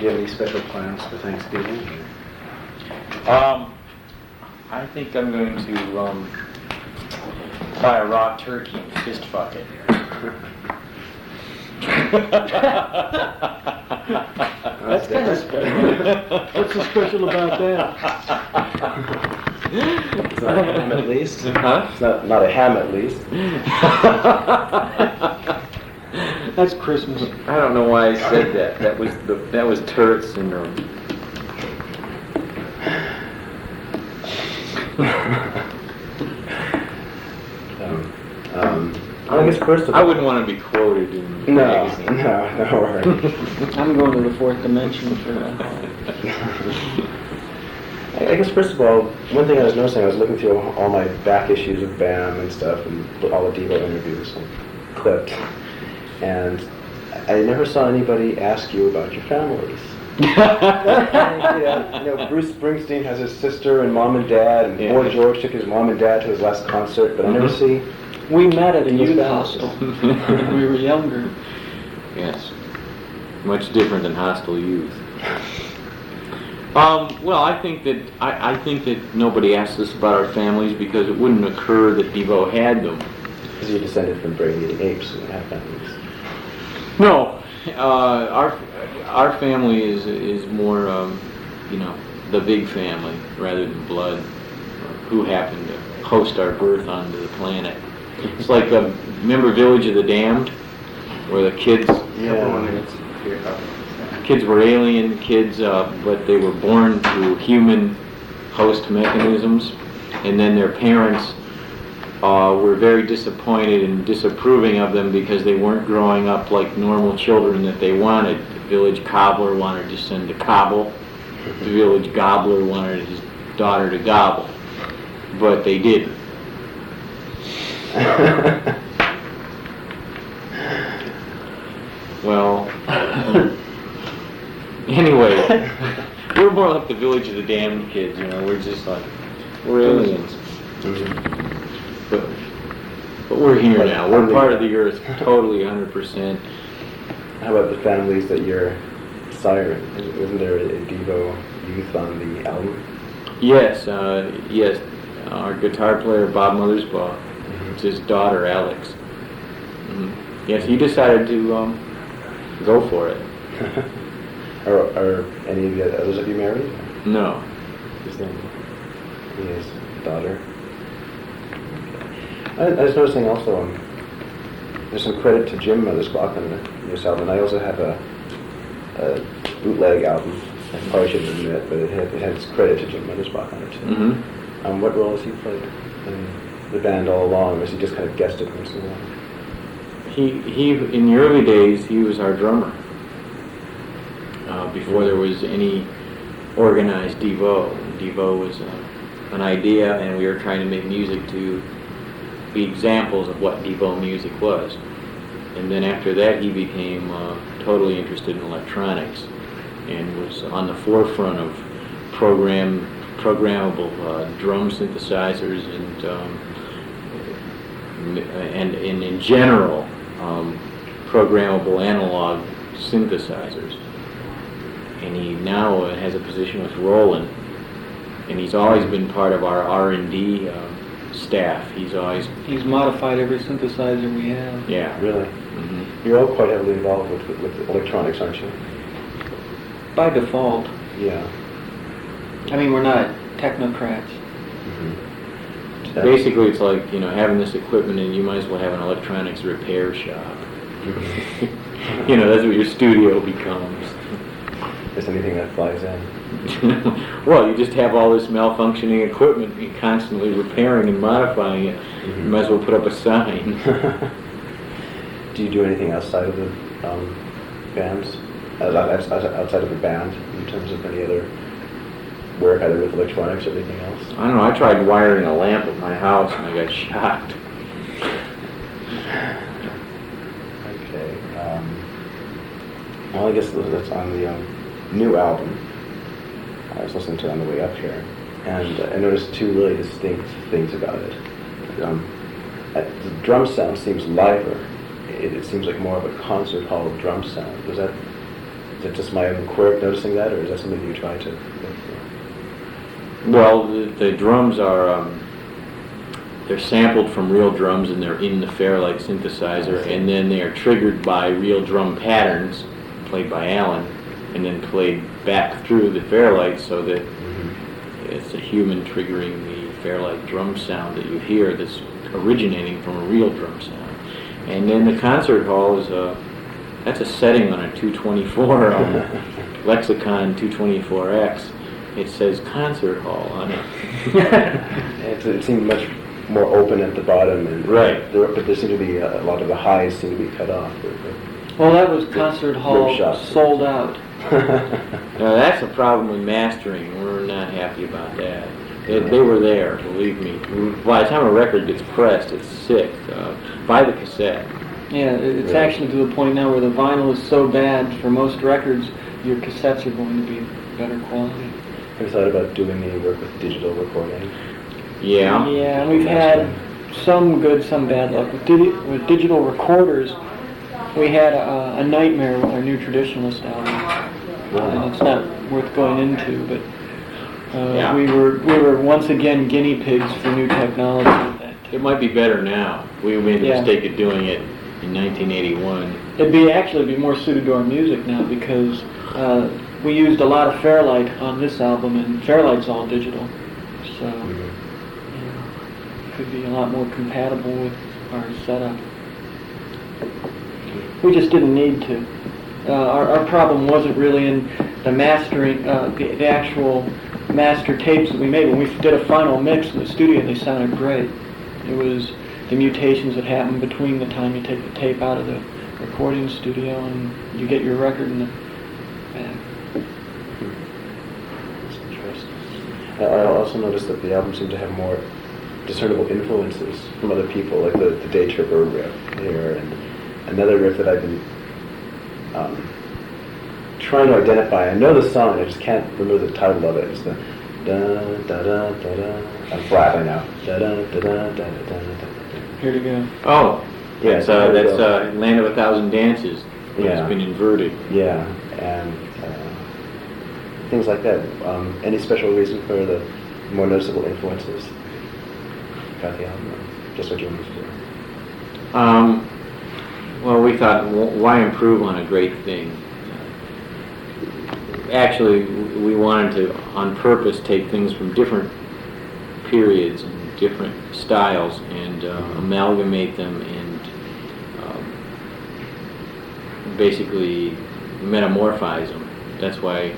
you have any special plans for Thanksgiving? I think I'm going to buy a raw turkey and fist fuck it. That's kind of special. What's so special about that? It's not a ham at least. Huh? It's not a ham at least. That's Christmas. I don't know why I said that. That was Tourette syndrome. I guess first of all, I wouldn't want to be quoted in the magazine. No worries. I'm going to the fourth dimension for that. I guess first of all, one thing I was noticing, I was looking through all my back issues of BAM and stuff, and all the Devo interviews and clipped, and I never saw anybody ask you about your families. Bruce Springsteen has his sister and mom and dad, and Boy George took his mom and dad to his last concert, but I never see. We met at a youth hostel when we were younger. Yes, much different than hostile youth. Well, I think that nobody asks us about our families because it wouldn't occur that Devo had them. Because you're descended from brain-eating apes and have families. No, our family is more, the big family rather than blood, who happened to host our birth onto the planet. It's like, remember Village of the Damned, where the kids were alien kids, but they were born to human host mechanisms, and then their parents were very disappointed and disapproving of them because they weren't growing up like normal children that they wanted. The village cobbler wanted to send to cobble. The village gobbler wanted his daughter to gobble, but they didn't. Well, anyway, we're more like the Village of the Damned kids, we're just like, we're aliens. But we're here now, we're part of the earth, totally 100%. How about the families that you're siren? Isn't there a Devo youth on the album? Yes, our guitar player Bob Mothersbaugh, it's his daughter Alex. Yes, he decided to go for it. Are any of the others of you married? No. Just him. His daughter. I was noticing also, there's some credit to Jim Mothersbaugh on this album. I also have a bootleg album. I probably shouldn't admit, but it has credit to Jim Mothersbaugh on it too. What role has he played in the band all along, or has he just kind of guessed it once in a while? He in the early days, he was our drummer. Before there was any organized Devo. Devo was an idea, and we were trying to make music to be examples of what Devo music was. And then after that, he became tottotally interested in electronics and was on the forefront of programmable drum synthesizers and in general programmable analog synthesizers. And he now has a position with Roland, and he's always been part of our R&D staff. He's modified every synthesizer we have. Yeah. Really? Mm-hmm. You're all quite heavily involved with electronics, aren't you? By default. Yeah. I mean, we're not technocrats. Mm-hmm. Basically, it's like, having this equipment, and you might as well have an electronics repair shop. Mm-hmm. That's what your studio becomes. Is anything that flies in? Well, you just have all this malfunctioning equipment, you're constantly repairing and modifying it. Mm-hmm. You might as well put up a sign. Do you do anything outside of the bands? Outside of the band, in terms of any other work, either with electronics or anything else? I don't know, I tried wiring a lamp at my house and I got shocked. Okay. Well, I guess that's on the new album. I was listening to it on the way up here, and I noticed two really distinct things about it. The drum sound seems liver. It seems like more of a concert hall drum sound. Was that Is it just my own quirk noticing that, or is that something you try to look for? Well, the drums are, they're sampled from real drums and they're in the Fairlight synthesizer, and then they are triggered by real drum patterns played by Alan and then played back through the Fairlight so that it's a human triggering the Fairlight drum sound that you hear that's originating from a real drum sound. And then the concert hall is that's a setting on a 224 Lexicon 224X. It says concert hall on it. It seemed much more open at the bottom, and Right. but there seemed to be a lot of the highs seem to be cut off. Well, that was concert hall shops. sold out. Now that's a problem with mastering. We're not happy about that. They were there, believe me. By the time a record gets pressed, it's sick. Buy the cassette. Yeah, it's Really? actually to the point now where the vinyl is so bad for most records, your cassettes are going to be better quality. Have you thought about doing any work with digital recording? Yeah. Yeah, and we've had some good, some bad luck. With digital recorders, we had a nightmare with our new Traditionalist album. And it's not worth going into, but Yeah. we were once again guinea pigs for new technology with that. It might be better now. We made the Yeah. mistake of doing it in 1981. It'd actually be more suited to our music now because we used a lot of Fairlight on this album, and Fairlight's all digital, so it could be a lot more compatible with our setup. We just didn't need to. Our problem wasn't really in the mastering, the actual master tapes that we made. When we did a final mix in the studio, they sounded great. It was the mutations that happen between the time you take the tape out of the recording studio and you get your record in the bag. That's interesting. I also noticed that the album seemed to have more discernible influences from other people, like the Day Tripper riff here, and another riff that I've been trying to identify. I know the song, I just can't remember the title of it. It's the da da da da da. I'm flat right now. Da da da da da da da. Here to go. Oh, Yeah, that's Land of a Thousand Dances. But Yeah. It's been inverted. Yeah, and things like that. Any special reason for the more noticeable influences about the album? Just what you wanted to do. Well, we thought, why improve on a great thing? Actually, we wanted to, on purpose, take things from different periods and different styles and amalgamate them and basically metamorphize them. That's why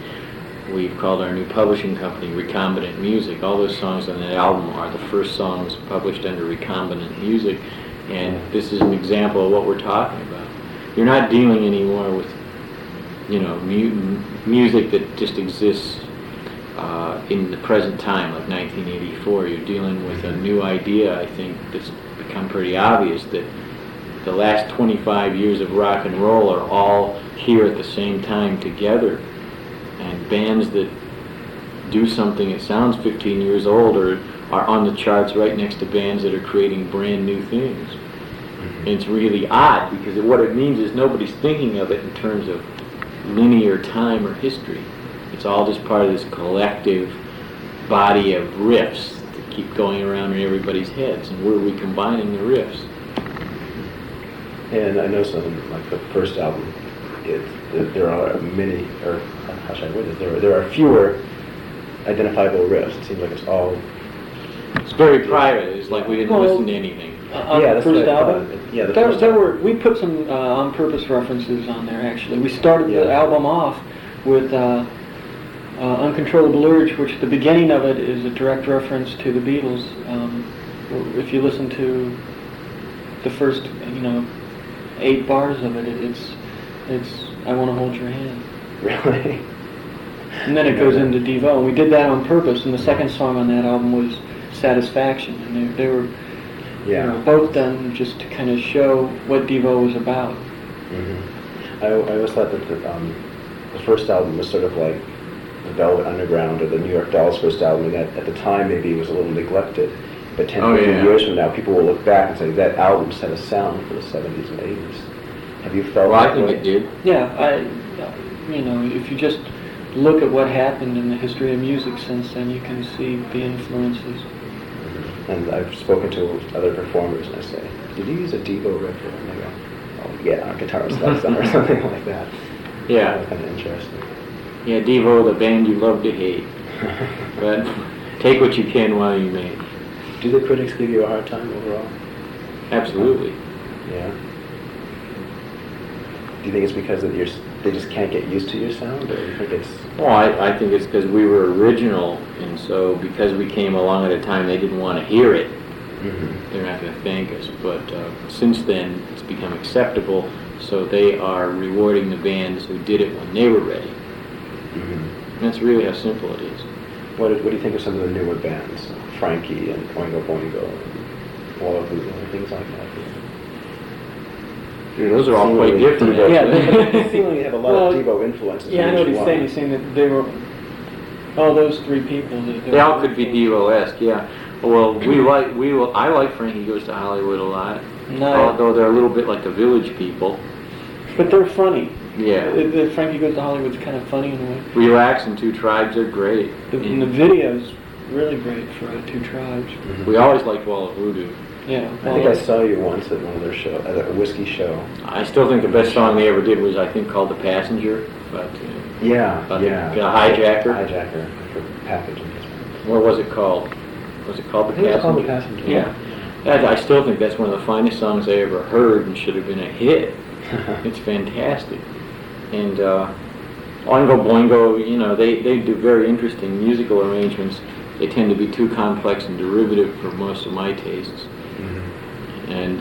we've called our new publishing company Recombinant Music. All those songs on that album are the first songs published under Recombinant Music, and this is an example of what we're talking about. You're not dealing anymore with, music that just exists in the present time, like 1984. You're dealing with a new idea, I think, that's become pretty obvious, that the last 25 years of rock and roll are all here at the same time together. And bands that do something that sounds 15 years old are on the charts right next to bands that are creating brand new things. And it's really odd because what it means is nobody's thinking of it in terms of linear time or history. It's all just part of this collective body of riffs that keep going around in everybody's heads, and we're recombining the riffs. And I know some, like the first album, there are many, or how should I word this? There are fewer identifiable riffs. It seems like it's all. It's very private. It's like we didn't Well, listen to anything. On the that's first what I album? thought. Yeah, the There first album. we put some on-purpose references on there, actually. We started the Yeah. album off with Uncontrollable Urge, which the beginning of it is a direct reference to the Beatles. If you listen to the first, 8 bars of it, it's I Want to Hold Your Hand. Really? And then it goes into Devo. And we did that on purpose, and the second song on that album was Satisfaction. And they were both done just to kind of show what Devo was about. Mm-hmm. I always thought that the first album was sort of like the Velvet Underground or the New York Dolls' first album, and at the time maybe it was a little neglected. But 10, 15 years from now, people will look back and say that album set a sound for the 70s and 80s. Have you felt Well, I that think way? it did. Yeah, you know, if you just look at what happened in the history of music since then, you can see the influences. And I've spoken to other performers and I say, did you use a Devo riff? And they go, oh yeah, our guitarist likes them or something like that. Yeah. Kind of interesting. Yeah, Devo, the band you love to hate. But take what you can while you may. Do the critics give you a hard time overall? Absolutely. Yeah. Do you think it's because that they just can't get used to your sound, or do you think it's... Well, I think it's because we were original, and so because we came along at a time they didn't want to hear it, they're not going to thank us. But since then, it's become acceptable, so they are rewarding the bands who did it when they were ready. And that's really how simple it is. What do you think of some of the newer bands? Frankie and Oingo Boingo and Wall of Voodoo and things like that? Dude, those are all quite different. Devo. Yeah. They seemingly have a lot of Devo influences. Yeah, I know what he's saying. He's saying that they were, those three people. They all could be Devo-esque, yeah. Well, I like Frankie Goes to Hollywood a lot. No. Although they're a little bit like the Village People. But they're funny. Yeah. Frankie Goes to Hollywood's kind of funny in a way. Relax and Two Tribes are great. And the video's really great for Two Tribes. We always liked Wall of Voodoo. Yeah. I think I saw you once at one of their shows, at a whiskey show. I still think the best song they ever did was, I think, called The Passenger. But Yeah. The Hijacker. Hijacker for packaging. What was it called? Was it called The I think Passenger? it's called The Passenger. Yeah. I still think that's one of the finest songs I ever heard and should have been a hit. It's fantastic. And Oingo Boingo, you know, they do very interesting musical arrangements. They tend to be too complex and derivative for most of my tastes. And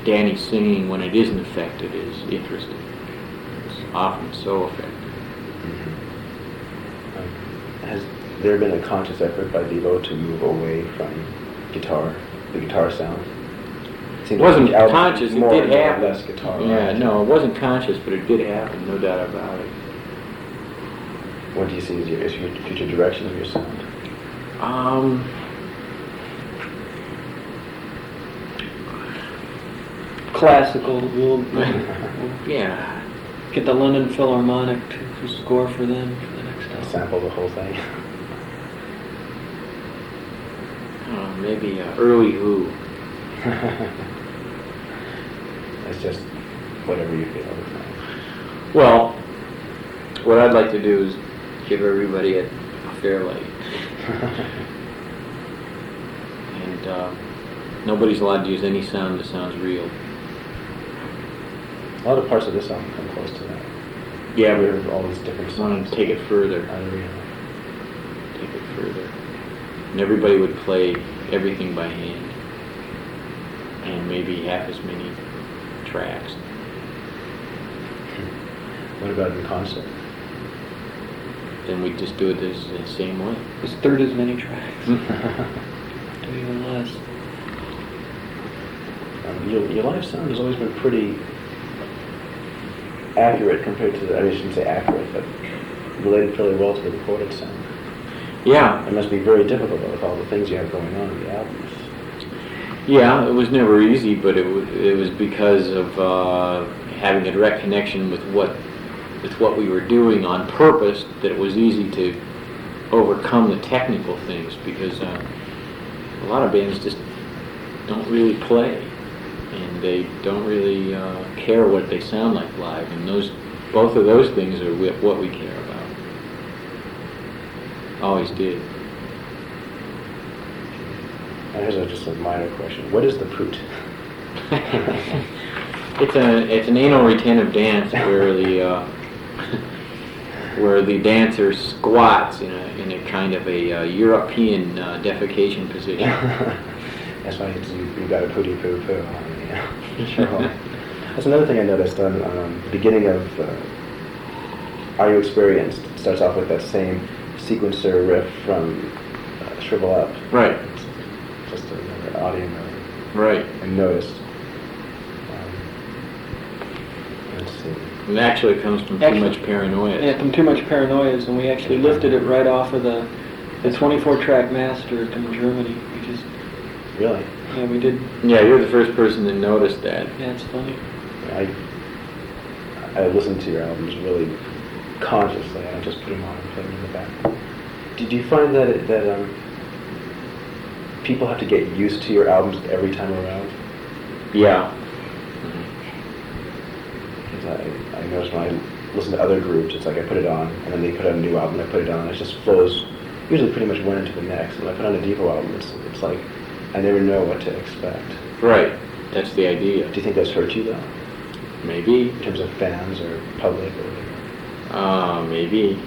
Danny singing when it isn't affected is interesting. It's often so effective. Has there been a conscious effort by Devo to move away from the guitar sound? It wasn't conscious, it more did happen. Less guitar. Yeah, no, it wasn't conscious, but it did happen, no doubt about it. What do you see as your future direction of your sound? Classical. We'll Yeah. get the London Philharmonic to score for them for the next album. Sample the whole thing. Maybe early Who. It's just whatever you feel at the time. Well, what I'd like to do is give everybody a fair light. And nobody's allowed to use any sound that sounds real. A lot of parts of this album come close to that. Yeah, We but have all these different I want songs. to take it further. Unreal. Take it further. And everybody would play everything by hand. And maybe half as many tracks. What about in concert? Then we'd just do it the same way. It's third as many tracks. Do even less. Your live sound has always been pretty accurate compared to I shouldn't say accurate, but related fairly well to the recorded sound. Yeah. It must be very difficult with all the things you have going on in the albums. Yeah, it was never easy, but it was because of having a direct connection with what we were doing on purpose that it was easy to overcome the technical things, because a lot of bands just don't really play, and they don't really care what they sound like live, and both of those things are what we care about. Always did. Here's just a minor question. What is the proot? It's an anal retentive dance where the dancer squats in a kind of a European defecation position. That's why you got a pooty poo poo on the show. That's another thing I noticed on the beginning of Are You Experienced? It starts off with that same sequencer riff from Shrivel Up. Right. Just another audio note. Right. I noticed. Let's see. And actually it comes from Too Much Paranoia. Yeah, from Too Much Paranoias, and we actually lifted it right off of the 24-track master from Germany. We just, Really? yeah, we did. Yeah, you're the first person to notice that. Yeah, it's funny. I listened to your albums really consciously. I don't just put them on and play them in the back. Did you find that people have to get used to your albums every time around? Yeah. Because I noticed when I listen to other groups, it's like I put it on, and then they put out a new album, I put it on, and it just flows, usually pretty much one into the next. And when I put on a Devo album, it's like I never know what to expect. Right. That's the idea. Do you think that's hurt you, though? Maybe. In terms of fans or public or whatever? Maybe.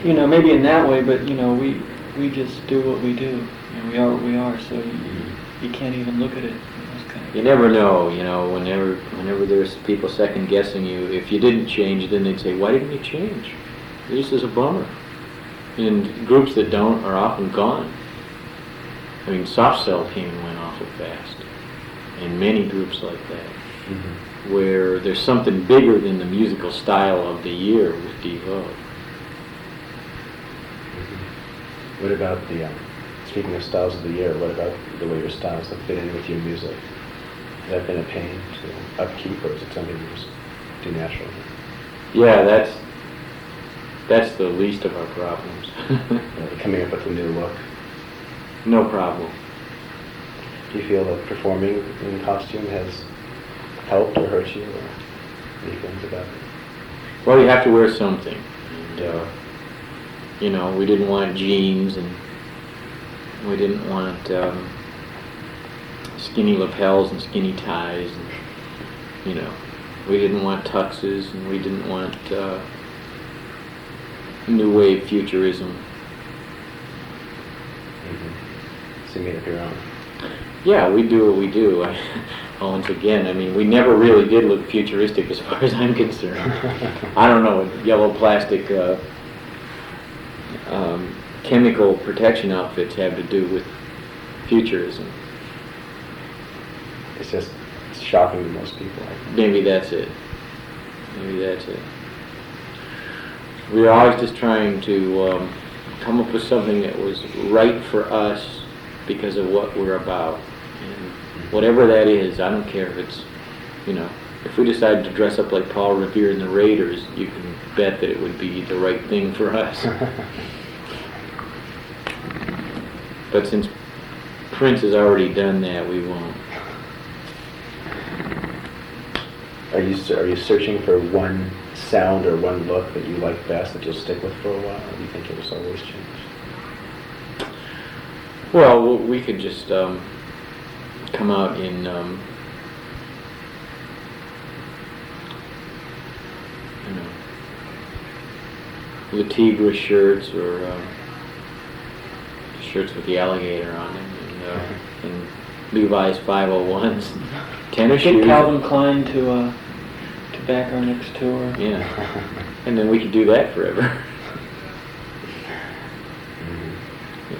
You know, maybe in that way, but, you know, we just do what we do. You know, we are what we are, so you can't even look at it. You never know, you know, whenever there's people second guessing you, if you didn't change, then they'd say, why didn't you change? This is a bummer. And groups that don't are often gone. I mean, Soft Cell came and went awful fast. And many groups like that, where there's something bigger than the musical style of the year with Devo. What about speaking of styles of the year, what about the way your styles have fit in with your music? Has that been a pain to upkeep, or is it something you just do naturally? Yeah, that's the least of our problems. Coming up with a new look. No problem. Do you feel that performing in costume has helped or hurt you, or any feelings about it? Well, you have to wear something. And, you know, we didn't want jeans, and we didn't want skinny lapels and skinny ties, and, you know, we didn't want tuxes, and we didn't want new wave futurism. So you made up your own. Yeah, we do what we do. Once again, I mean, we never really did look futuristic as far as I'm concerned. I don't know what yellow plastic chemical protection outfits have to do with futurism. It's shocking to most people, I think. Maybe that's it. We were always just trying to come up with something that was right for us because of what we're about. And whatever that is, I don't care if it's, you know, if we decided to dress up like Paul Revere and the Raiders, you can bet that it would be the right thing for us. But since Prince has already done that, we won't. Are you searching for one sound or one look that you like best that you'll stick with for a while, or do you think it will always change? Well, we could just come out in you know, Le Tigre shirts, or shirts with the alligator on them, and Levi's 501s, tennis shoes. Get Calvin Klein to back our next tour. Yeah, and then we could do that forever.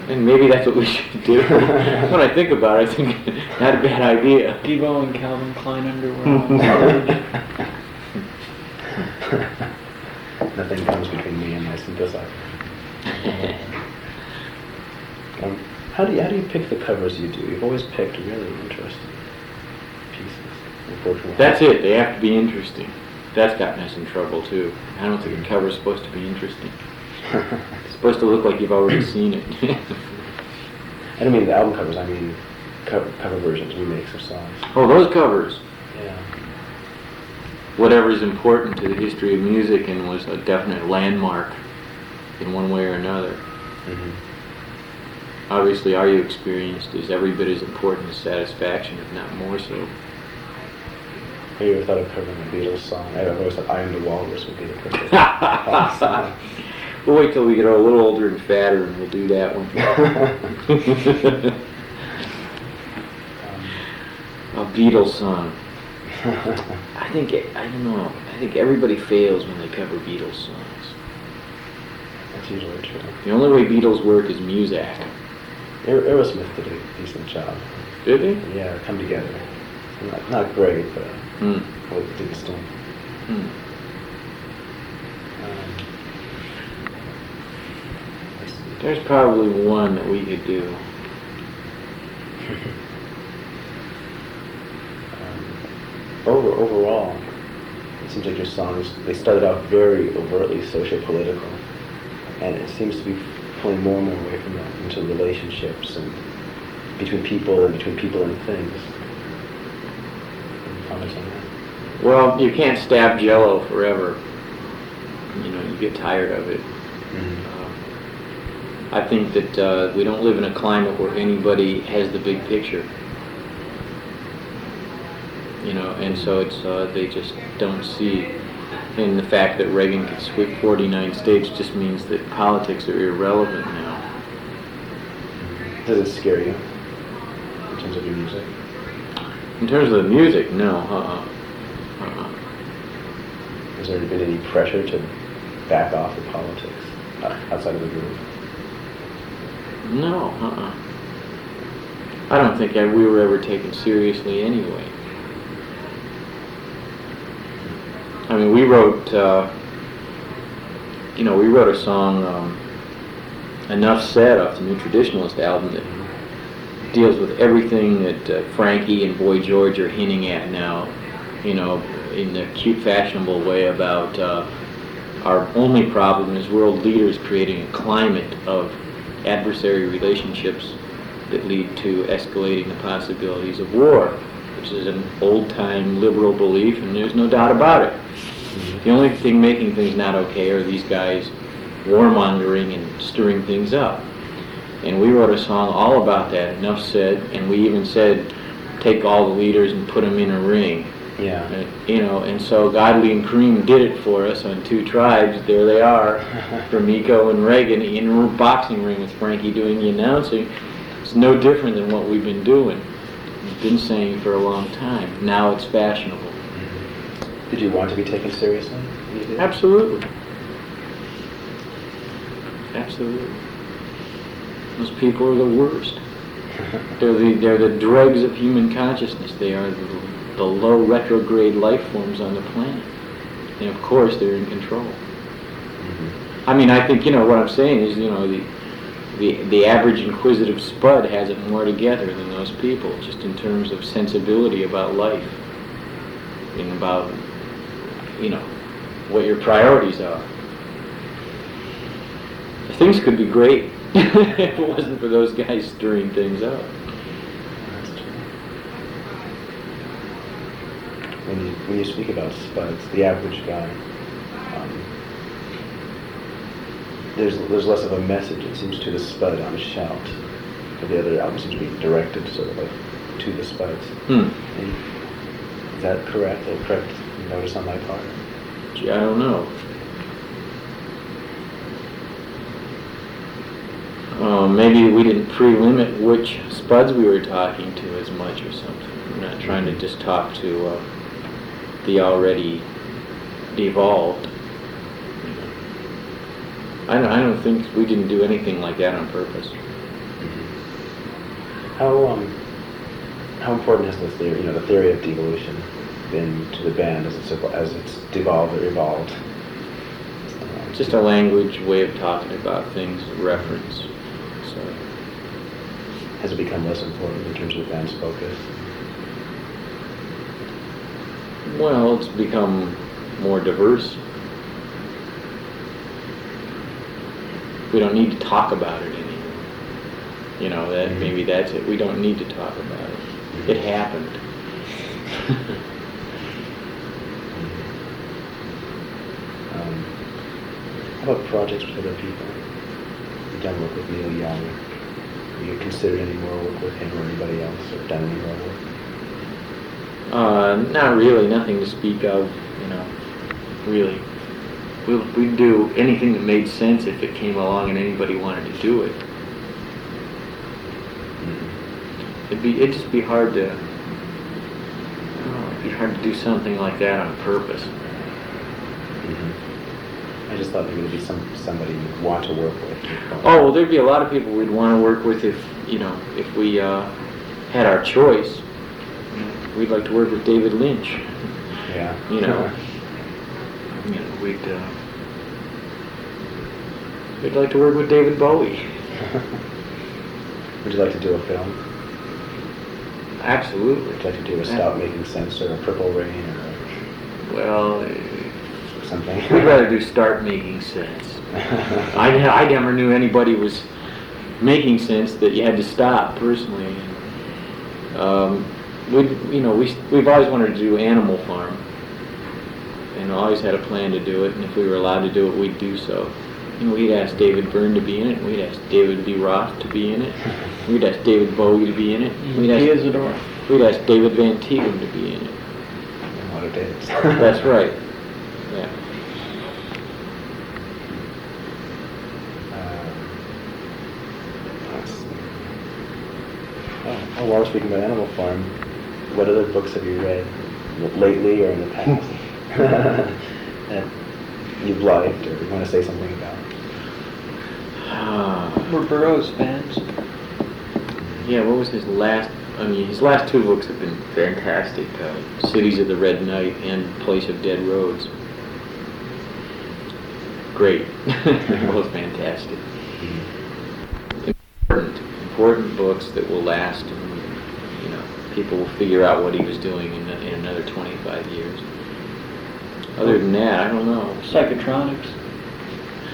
And maybe that's what we should do. When I think about it, I think not a bad idea. Devo and Calvin Klein underwear. Nothing comes between me and my synthesizer. How do you pick the covers you do? You've always picked really interesting pieces. Unfortunately. That's it. They have to be interesting. That's gotten us in trouble too. I don't think a cover's supposed to be interesting. It's supposed to look like you've already seen it. I don't mean the album covers. I mean cover versions, remakes of songs. Oh, those covers. Yeah. Whatever's important to the history of music and was a definite landmark in one way or another. Mm-hmm. Obviously, Are You Experienced is every bit as important as Satisfaction, if not more so. Have you ever thought of covering a Beatles song? I've always thought I Am the Walrus would be the perfect song. We'll wait till we get a little older and fatter, and we'll do that one. A Beatles song. I don't know. I think everybody fails when they cover Beatles songs. That's usually true. The only way Beatles work is Muzak. Aerosmith did a decent job. Did they? Yeah, come together. Not great, but did the thing. There's probably one that we could do. Overall, seems like your songs, they started out very overtly socio-political, and it seems to be pulling more and more away from that into relationships and between people and things. Any comments on that? Well, you can't stab Jello forever. You get tired of it. I think that we don't live in a climate where anybody has the big picture. And so it's they just don't see. And the fact that Reagan could sweep 49 states just means that politics are irrelevant now. Does it scare you in terms of your music? In terms of the music, no. Has there been any pressure to back off of politics outside of the group? No. I don't think we were ever taken seriously anyway. I mean, we wrote a song, Enough Said, off the New Traditionalist album that deals with everything that Frankie and Boy George are hinting at now, in the cute, fashionable way about our only problem is world leaders creating a climate of adversary relationships that lead to escalating the possibilities of war, which is an old-time liberal belief, and there's no doubt about it. The only thing making things not okay are these guys warmongering and stirring things up. And we wrote a song all about that, Enough Said, and we even said, take all the leaders and put them in a ring. Yeah. And so Godley and Kareem did it for us on Two Tribes. There they are, Gromyko and Reagan in a boxing ring with Frankie doing the announcing. It's no different than what we've been doing. We've been saying for a long time. Now it's fashionable. Did you want to be taken seriously when you did? Absolutely. Absolutely. Those people are the worst. They're the dregs of human consciousness. They are the low retrograde life forms on the planet. And of course they're in control. I mean, I think, what I'm saying is, the average inquisitive spud has it more together than those people, just in terms of sensibility about life and about, what your priorities are. Things could be great if it wasn't for those guys stirring things up. That's true. When you speak about spuds, the average guy, there's less of a message, it seems, to the spud on Shout. But the other album seems to be directed sort of like to the spuds. Is that correct? A correct notice on my part? Gee, I don't know. Maybe we didn't pre-limit which spuds we were talking to as much or something. We're not trying to just talk to the already devolved. I don't think we didn't do anything like that on purpose. How important has the theory of devolution been to the band as it's devolved or evolved? Just a language, way of talking about things, reference. So, has it become less important in terms of the band's focus? Well, it's become more diverse. We don't need to talk about it anymore. That maybe that's it. We don't need to talk about it. It happened. How about projects with other people? You've done work with Neil Young. Have you considered any more work with him or anybody else, or done any more work? Not really. Nothing to speak of. Really. We'd do anything that made sense if it came along and anybody wanted to do it. It'd just be hard to. It'd be hard to do something like that on purpose. I just thought maybe there'd be somebody you'd want to work with. Oh, well, there'd be a lot of people we'd want to work with if we had our choice. We'd like to work with David Lynch. Yeah. We'd like to work with David Bowie. Would you like to do a film? Absolutely. Would you like to do a Stop Making Sense or a Purple Rain or Well, something. we'd rather do start making sense. I never knew anybody was making sense that you had to stop personally. We've always wanted to do Animal Farm, and always had a plan to do it. And if we were allowed to do it, we'd do so. We'd ask David Byrne to be in it. We'd ask David B. Roth to be in it. We'd ask David Bowie to be in it. We'd ask David Van Teegum to be in it. A lot of Davids. That's right. Yeah. While we're speaking about Animal Farm, what other books have you read lately or in the past that you've liked or you want to say something about? We're Burroughs fans. Yeah, what was his last? His last two books have been fantastic. Cities of the Red Night and Place of Dead Roads. Great. Both fantastic. Important books that will last, and people will figure out what he was doing in another 25 years. Other than that, I don't know. Psychotronics.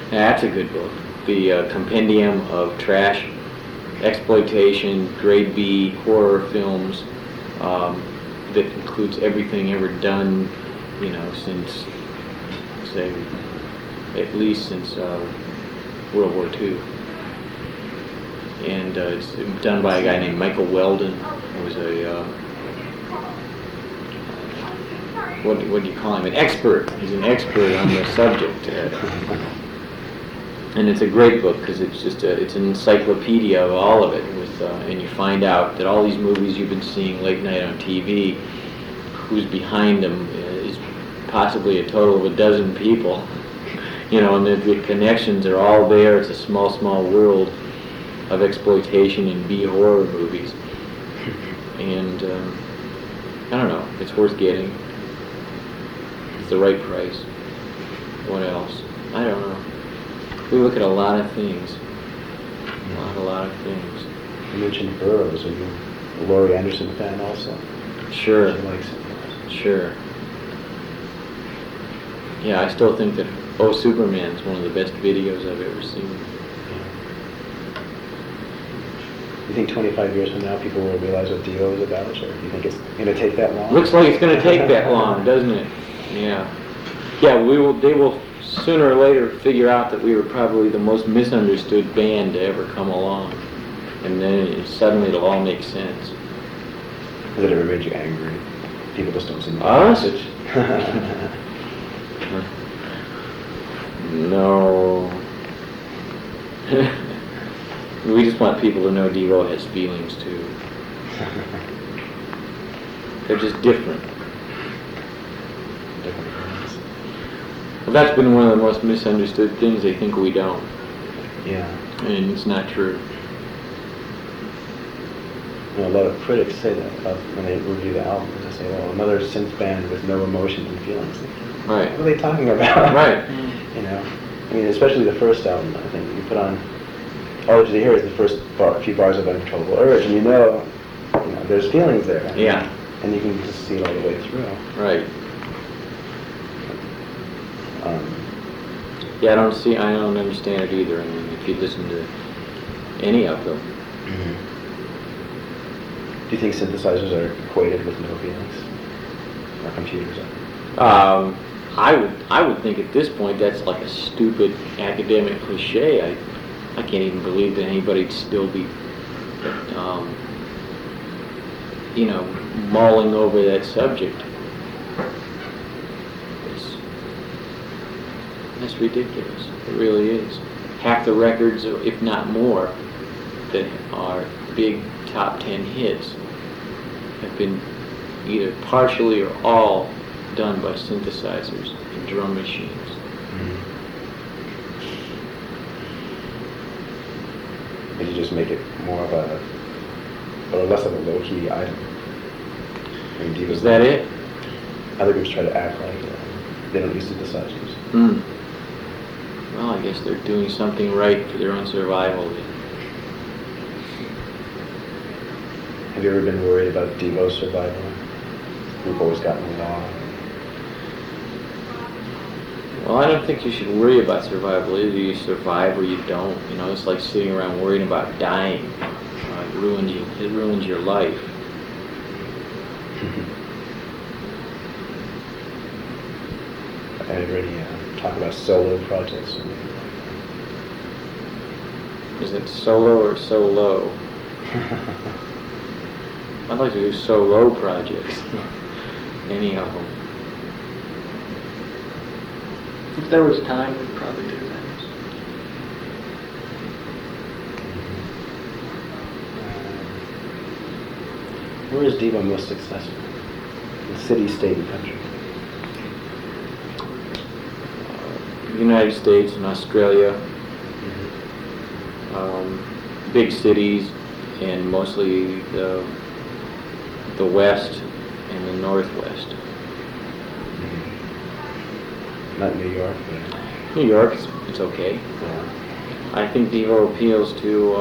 That's a good book. The compendium of trash exploitation, grade B horror films that includes everything ever done, since, say, at least since World War II. And it's done by a guy named Michael Weldon, who was what do you call him? An expert. He's an expert on the subject. And it's a great book because it's an encyclopedia of all of it. And you find out that all these movies you've been seeing late night on TV, who's behind them is possibly a total of a dozen people. And the connections are all there. It's a small world of exploitation in B horror movies. And I don't know, it's worth getting. It's the right price. What else? I don't know. We look at a lot of things. A lot of things. You mentioned Burroughs. Are you a Laurie Anderson fan also? Sure. She likes it. Sure. Yeah, I still think that Oh, Superman's one of the best videos I've ever seen. You think 25 years from now people will realize what Devo is about, or do you think it's going to take that long? Looks like it's going to take that long, doesn't it? Yeah. Yeah, they will sooner or later figure out that we were probably the most misunderstood band to ever come along. And then suddenly it'll all make sense. Has it ever made you angry? People just don't seem to Us? message. No. We just want people to know Devo has feelings too. They're just different. Well, that's been one of the most misunderstood things. They think we don't. Yeah. And it's not true. A lot of critics say that when they review the album. They say, well, another synth band with no emotions and feelings. Right. What are they talking about? Right. Especially the first album, I think. You put on, all that you hear is the first few bars of Uncontrollable Urge, and there's feelings there. Yeah. And you can just see it all the way through. Right. Yeah, I don't understand it either. If you listen to any of them. Mm-hmm. Do you think synthesizers are equated with no feelings? Or computers are? I would think at this point that's like a stupid academic cliche. I can't even believe that anybody'd still be, mulling over that subject. That's ridiculous. It really is. Half the records, if not more, that are big top 10 hits have been either partially or all done by synthesizers and drum machines. Mm-hmm. Did you just make it more of or less of a low-key item? Is that it? Other groups try to act like they don't use synthesizers. Well, I guess they're doing something right for their own survival. Have you ever been worried about Devo's survival? We've always gotten along. Well, I don't think you should worry about survival. Either you survive or you don't. You know, it's like sitting around worrying about dying. It ruins you. It ruins your life. Anybody talk about solo projects? Is it solo or solo? I'd like to do solo projects. Any of them. If there was time, we'd probably do that. Where is Devo most successful? The city, state, and country. United States and Australia. Big cities, and mostly the West and the Northwest. Not New York, but New York, it's okay. yeah. I think Devo appeals to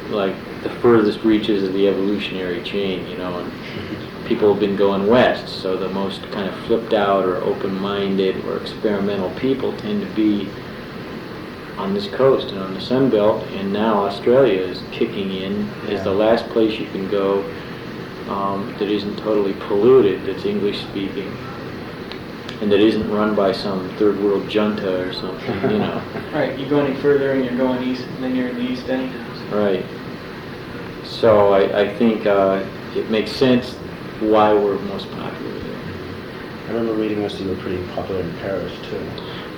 like the furthest reaches of the evolutionary chain, you know, and people have been going west, so the most kind of flipped out or open-minded or experimental people tend to be on this coast and on the Sun Belt, and now Australia is kicking in as the last place you can go that isn't totally polluted, that's English speaking, and that isn't run by some third world junta or something, you know. Right, you go any further and you're going east, and then you're in the East anyhow. Right. So I think it makes sense why we're most popular there. I remember reading once you were pretty popular in Paris, too.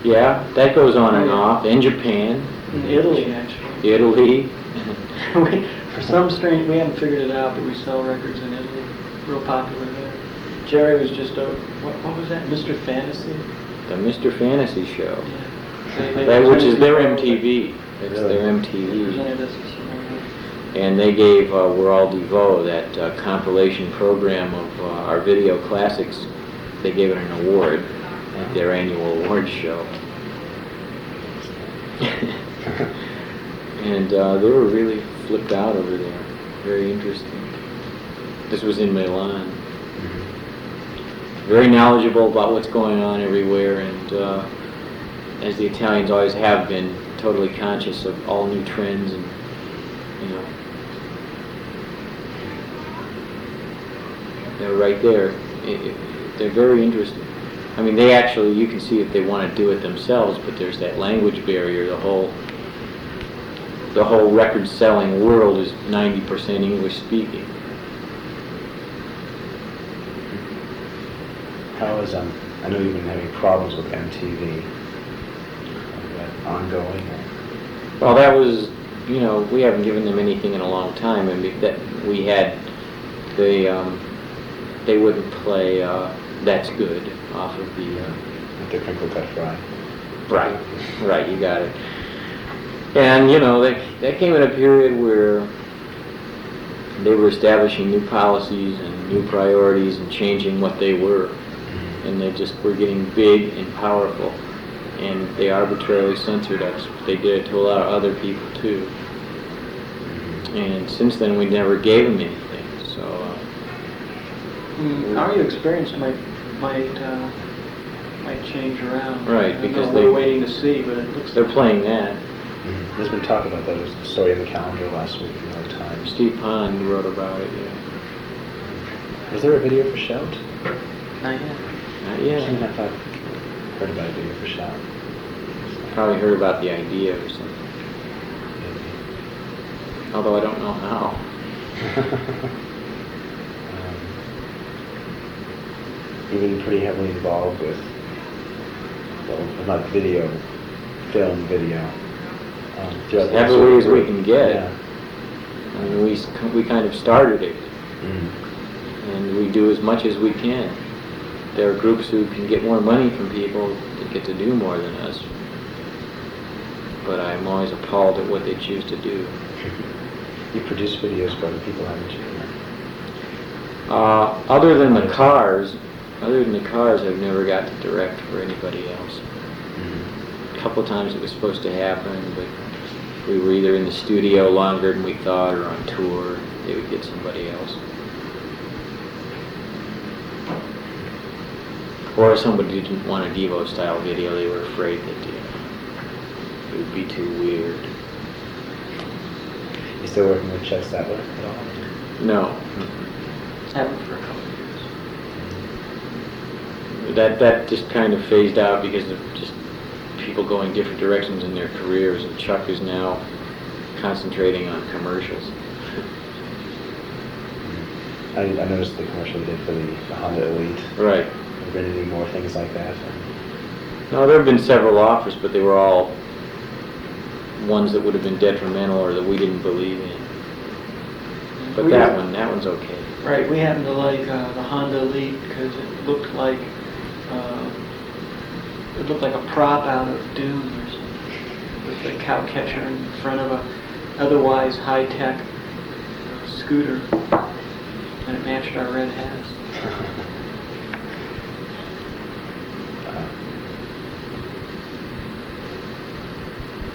Yeah, that goes on and off. In Japan. In Italy, actually. Italy. For some strange, we haven't figured it out, but we sell records in Italy. Real popular there. Jerry was just what was that? Mr. Fantasy? The Mr. Fantasy show. Yeah. Which is their MTV. That's their MTV. Presented us with some records. And they gave We're All Devo, that compilation program of our video classics, they gave it an award at their annual awards show. And they were really flipped out over there. Very interesting. This was in Milan. Very knowledgeable about what's going on everywhere, and as the Italians always have been, totally conscious of all new trends, and you know, they're right there. They're very interesting. I mean, they actually, you can see if they want to do it themselves, but there's that language barrier. The whole record-selling world is 90% English-speaking. How is I know you've been having problems with MTV. Is that ongoing? Well, that was, you know, we haven't given them anything in a long time. I mean, that we had, they wouldn't play That's Good off of the... The Crinkle Cut Fry. Right, you got it. And, you know, that came in a period where they were establishing new policies and new priorities and changing what they were. And they just were getting big and powerful. And they arbitrarily censored us. They did it to a lot of other people, too. And since then, we never gave them anything, so... Our experience might change around. Right, because we're waiting to see, but it looks they're playing that. There's been talk about that. There's a story in the calendar last week in the New York Times. Steve Pond wrote about it, yeah. Was there a video for Shout? Not yet. Not yet. I thought I heard about a video for Shout. Probably heard about the idea or something. Although I don't know how. You've been pretty heavily involved with, well, not video, film, video. As heavily as we can get. Yeah. I mean, we kind of started it, and we do as much as we can. There are groups who can get more money from people that get to do more than us. But I'm always appalled at what they choose to do. You produce videos for other people, haven't you? Other than the cars, I've never got to direct for anybody else. A couple times it was supposed to happen, but we were either in the studio longer than we thought or on tour. They would get somebody else. Or somebody didn't want a Devo style video, they were afraid that it would be too weird. You still working with Chuck Statler at all? No. Haven't for a couple of years. That just kind of phased out because of just people going different directions in their careers, and Chuck is now concentrating on commercials. I noticed the commercial you did for the Honda Elite. Right. Have there been any more things like that? No, there have been several offers, but they were all ones that would have been detrimental or that we didn't believe in. But that one's okay. Right, we happen to like the Honda Elite because it looked like a prop out of Dune or something, with a cow catcher in front of a otherwise high-tech scooter, and it matched our red hats.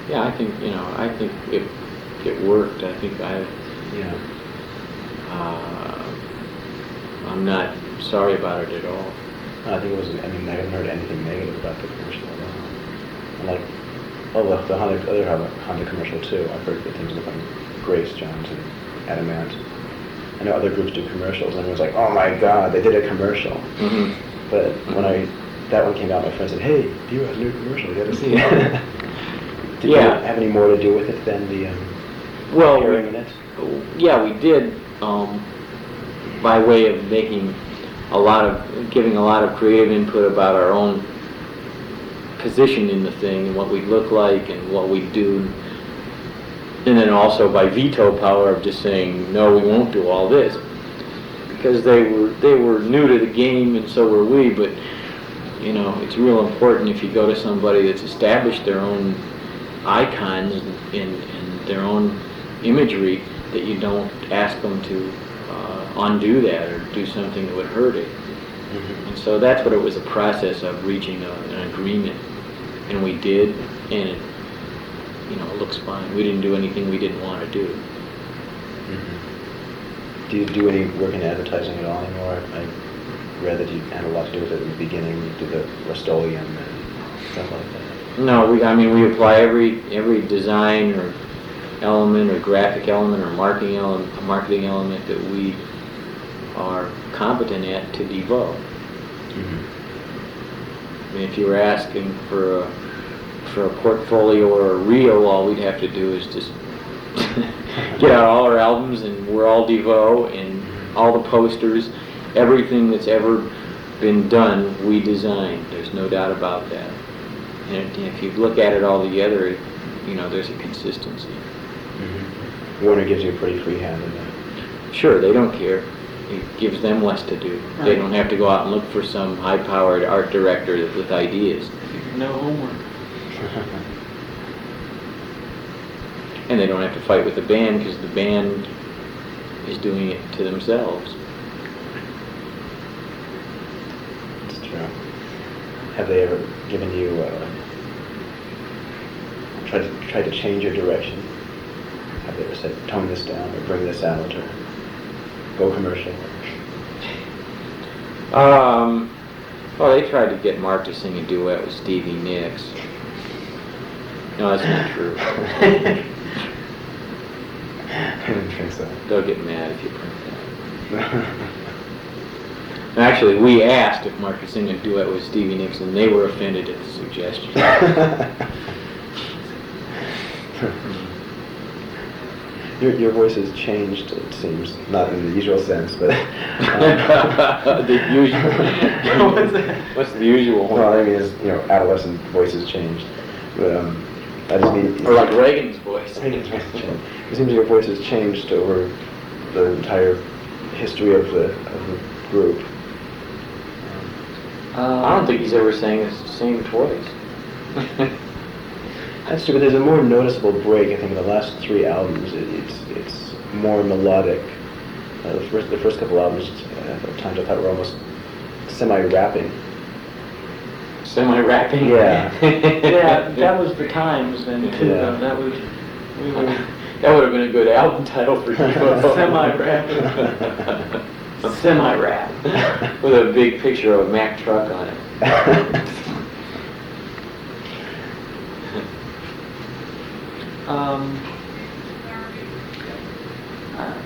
Yeah, I think it worked. I think I'm not sorry about it at all. I think it was. I mean, I haven't heard anything negative about the commercial at all. And like, the other Honda commercial too. I've heard good things about Grace Jones and Adamant. I know other groups do commercials, and everyone's like, "Oh my God, they did a commercial." Mm-hmm. But when that one came out, my friend said, "Hey, you have a new commercial. You got to see it." Did you have any more to do with it than the hearing in it? Yeah, we did. By way of giving a lot of creative input about our own position in the thing and what we look like and what we do, and then also by veto power of just saying no, we won't do all this, because they were new to the game and so were we. But it's real important if you go to somebody that's established their own icons in their own imagery that you don't ask them to undo that or do something that would hurt it. Mm-hmm. And so that's what it was, a process of reaching an agreement, and we did, and it looks fine. We didn't do anything we didn't want to do. Mm-hmm. Do you do any work in advertising at all anymore? I read that you had a lot to do with it in the beginning. You did the Rust-Oleum and stuff like that. No, we apply every design or element or graphic element or marketing element that we are competent at to Devo. Mm-hmm. I mean, if you were asking for a portfolio or a reel, all we'd have to do is just get out all our albums, and we're all Devo, and all the posters, everything that's ever been done, we designed. There's no doubt about that. And if you look at it all together, there's a consistency. Mm-hmm. Warner gives you a pretty free hand in that. Sure, they don't care. It gives them less to do. Right. They don't have to go out and look for some high-powered art director with ideas. No homework. And they don't have to fight with the band because the band is doing it to themselves. It's true. Have they ever given you tried to change your direction? Have they ever said, tone this down or bring this out or go commercial? Well, they tried to get Mark to sing a duet with Stevie Nicks. No, that's not true. I didn't think so. They'll get mad if you print that. Actually, we asked if Mark could sing a duet with Stevie Nicks, and they were offended at the suggestion. Your voice has changed, it seems, not in the usual sense, but... The usual... What's the usual one? Well, I mean, adolescent voices changed. But I just mean... Or like Reagan's voice. Reagan's voice changed. It seems your voice has changed over the entire history of the group. I don't think he's ever sang the same twice. That's true, but there's a more noticeable break. I think in the last 3 albums, it's more melodic. The first couple albums, at times I thought were almost semi-rapping. Semi-rapping? Yeah. Yeah, that was the times then too. Yeah. That would have been a good album title for you. Semi-rapping. Semi-rap. With a big picture of a Mack truck on it.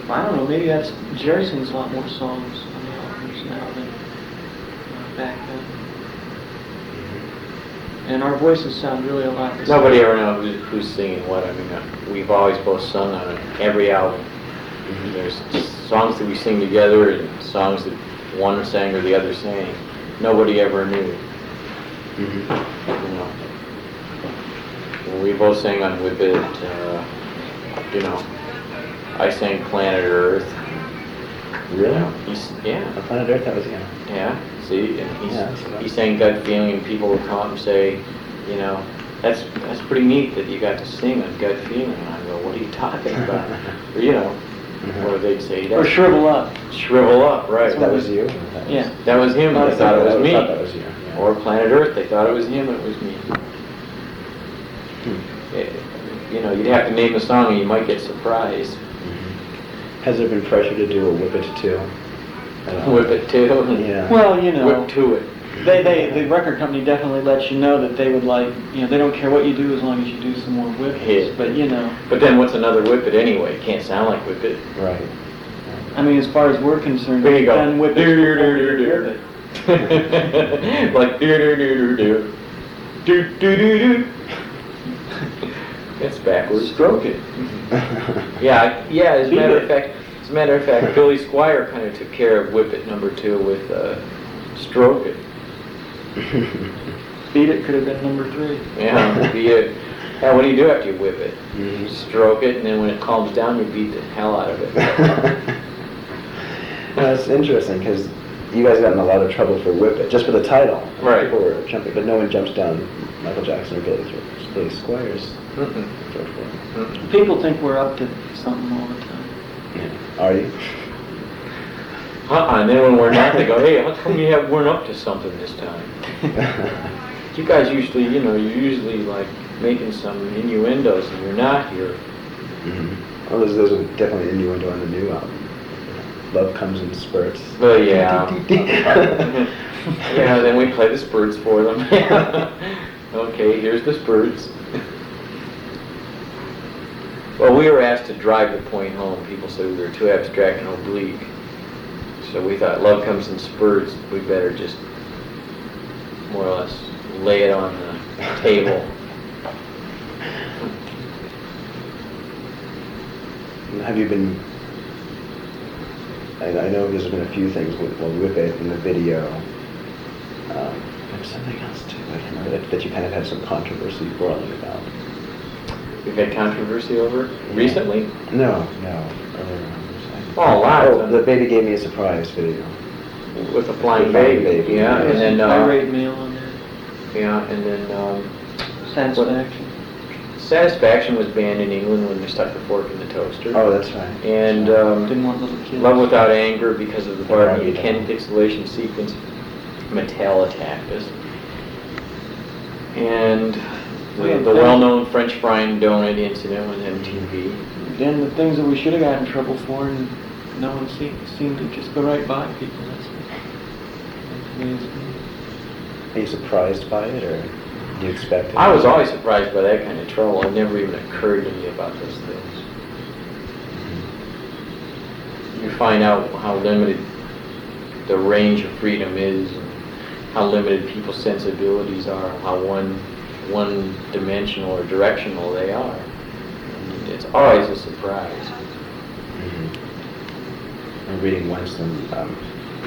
I don't know, maybe that's, Jerry sings a lot more songs on the albums now than back then. And our voices sound really a lot the same. Nobody ever knows who's singing what. I mean, we've always both sung on every album. There's songs that we sing together and songs that one sang or the other sang. Nobody ever knew. You know. When we both sang on Whip It, you know, I sang Planet Earth. Really? Yeah. On Planet Earth, that was, yeah. Yeah, see, and Yeah, he sang Gut Feeling, and people would come up and say, you know, that's pretty neat that you got to sing on Gut Feeling. And I go, what are you talking about? Or, you know, or they'd say, Or Shrivel Up. Shrivel Up, right. That was you? Yeah. That was him, they thought it was me. I thought that was you. Yeah. Or Planet Earth, they thought it was him, it was me. You know, you'd have to name a song and you might get surprised. Has there been pressure to do a Whip It too? Whip It too? Yeah. Well, you know. Whip to it. The record company definitely lets you know that they would like, you know, they don't care what you do as long as you do some more whip Yeah. it. But, you know. But then what's another Whip It anyway? It can't sound like Whip It. Right. I mean, as far as we're concerned, There you go. then Whip It. Like do. It's backwards. Stroke it. Yeah. As a matter of fact, Billy Squire kind of took care of Whip It #2 with Stroke It. Beat It could have been #3. Yeah, beat it. Yeah, what do you do after you whip it? Mhm. Stroke it, and then when it calms down, you beat the hell out of it. That's interesting because you guys got in a lot of trouble for Whip It, just for the title. Right. People were jumping, but no one jumps down Michael Jackson or Billy Squires. Mm-mm. So forth. Mm-mm. People think we're up to something all the time. Yeah. Are you? And then when we're not, they go, hey, how come you weren't up to something this time? You guys usually, you know, you're usually like making some innuendos and you're not here. Well, there's a definitely innuendo on the new album. Love comes in spurts. But yeah. Yeah, then we play the spurts for them. Okay, here's the spurts. Well, we were asked to drive the point home. People said we were too abstract and oblique. So we thought love comes in spurts. We better just more or less lay it on the table. Have you been? I know there's been a few things with Whip It in the video. There's something else too. I can't remember that you kind of had some controversy brawling about. We've had controversy over it recently. No. Oh, wow. Oh, the Baby Gave Me a Surprise video. With a flying The flying baby. baby, Yeah, yeah. and then Irate Mail on there. yeah, and then Satisfaction. Satisfaction was banned in England when they stuck the fork in the toaster. Oh, that's right. And Didn't want little kids. Love Without Anger because of the Barbie Barbie Ken doll. pixelation sequence. Mattel attacked us. And the well-known French frying donut incident with MTV. Then the things that we should have gotten in trouble for, and no one seemed to just go right by people. That's the way it's been. Are you surprised by it, or do you expect it? I was always surprised by that kind of trouble. It never even occurred to me about those things. You find out how limited the range of freedom is, and how limited people's sensibilities are, how one-dimensional or directional they are. And it's always a surprise. I'm reading once some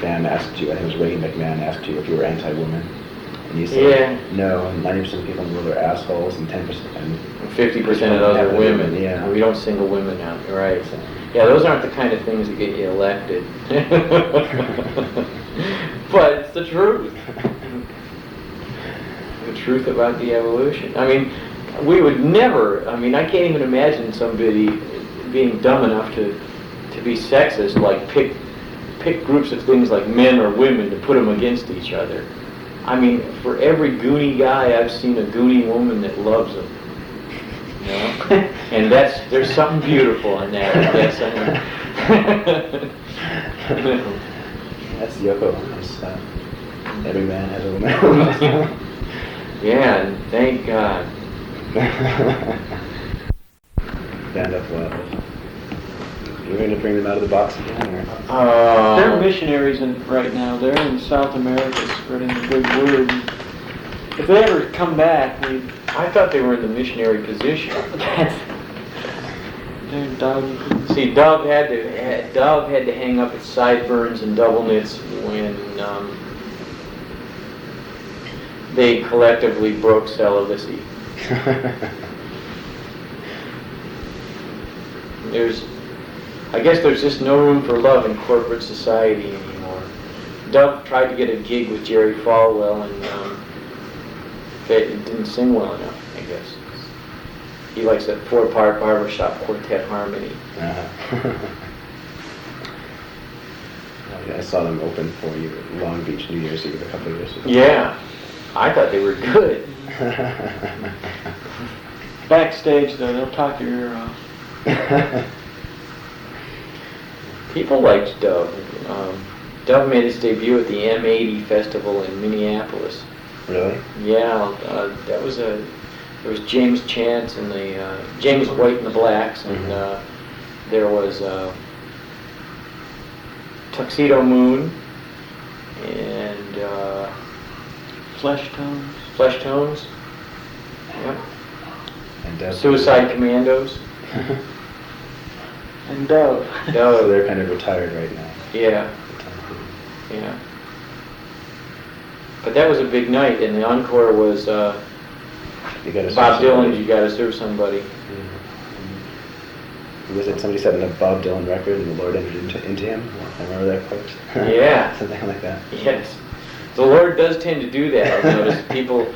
fan asked you, I think it was Reagan McMahon asked you if you were anti-woman. And you said, Yeah. no, and 90% of people in the world are assholes, and 10%. And 50% of those are women. Yeah. We don't single women out, right? Yeah, those aren't the kind of things that get you elected. But it's the truth. The truth about the evolution. I mean, we would never, I can't even imagine somebody being dumb enough to be sexist, like pick groups of things like men or women to put them against each other. I mean, for every Goonie guy, I've seen a Goonie woman that loves him. You know? And there's something beautiful in that. Yes, I That's Yoko Ono's stuff. Every man has a woman. Yeah, and thank God. Stand up well. You're going to bring them out of the box again? Or? They're missionaries right now. They're in South America spreading the good word. If they ever come back, I thought they were in the missionary position. they're doggy. See, Dove had to hang up its sideburns and double knits when they collectively broke celibacy. I guess there's just no room for love in corporate society anymore. Dove tried to get a gig with Jerry Falwell, and it didn't sing well enough, I guess. He likes that 4-part barbershop quartet harmony. I saw them open for you at Long Beach New Year's Eve a couple of years ago. Yeah, I thought they were good. Backstage, though, they'll talk your ear off. People liked Dove. Dove made its debut at the M80 festival in Minneapolis. Really? Yeah, there was James Chance and the James White and the Blacks, and there was Tuxedo Moon and Flesh Tones. Flesh Tones. Yep. And Suicide Commandos. And Dove. So they're kind of retired right now. Yeah. Yeah. But that was a big night, and the encore was Bob Dylan's "You Gotta Serve Somebody." Was it somebody set a Bob Dylan record and the Lord entered into him? I remember that quote. Yeah. Something like that. Yes. The Lord does tend to do that. I've noticed people,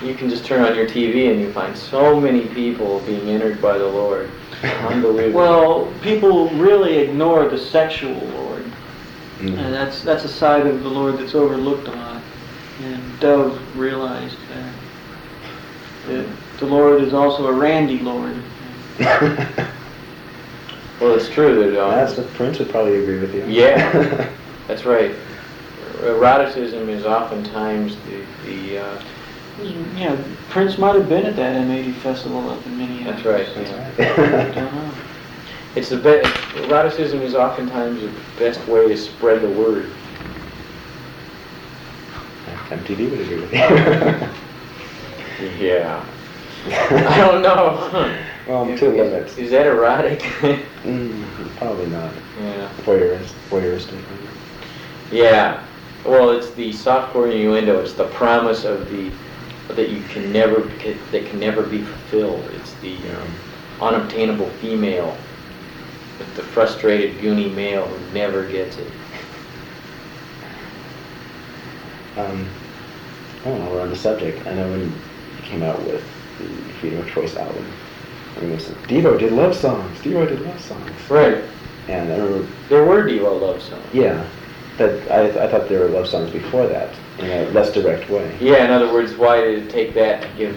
you can just turn on your TV and you find so many people being entered by the Lord. Unbelievable. Well, people really ignore the sexual Lord. Mm-hmm. And that's a side of the Lord that's overlooked a lot. And Dove realized that the Lord is also a randy Lord. Well, it's true that... That's what Prince would probably agree with you. Yeah, that's right. Eroticism is oftentimes Yeah, Prince might have been at that M80 festival up in Minneapolis. That's right. That's Yeah. right. I don't know. It's the best. Eroticism is oftentimes the best way to spread the word. MTV would agree with you. Yeah. I don't know. Well, to limits. Is that erotic? Probably not. Yeah. Voyeuristic. Yeah. Well, it's the softcore innuendo. It's the promise of that can never be fulfilled. It's the unobtainable female with the frustrated, puny male who never gets it. While we're on the subject, I know when you came out with the Freedom of Choice album, I mean, Devo did love songs. Right. And I remember... There were Devo love songs. Yeah. But I thought there were love songs before that, in a less direct way. Yeah, in other words, why did it take that to give,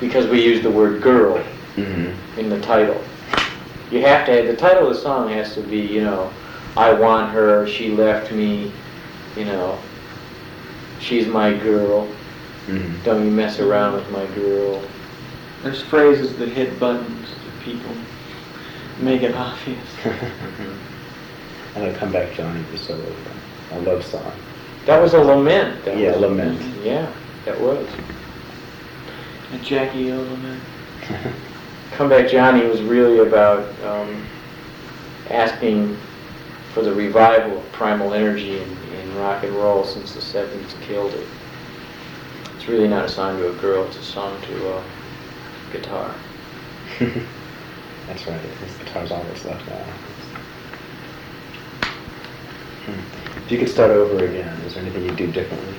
because we used the word girl in the title. You have to have, the title of the song has to be, I want her, she left me, she's my girl, don't you mess around with my girl. There's phrases that hit buttons that people make it obvious. And a Comeback Johnny was sort of a love song. That was a lament. Lament. Yeah, that was. A Jackie O lament. Comeback Johnny was really about asking for the revival of primal energy in rock and roll since the 70s killed it. It's really not a song to a girl, it's a song to a guitar. That's right, because guitar's always left out. If you could start over again, is there anything you'd do differently?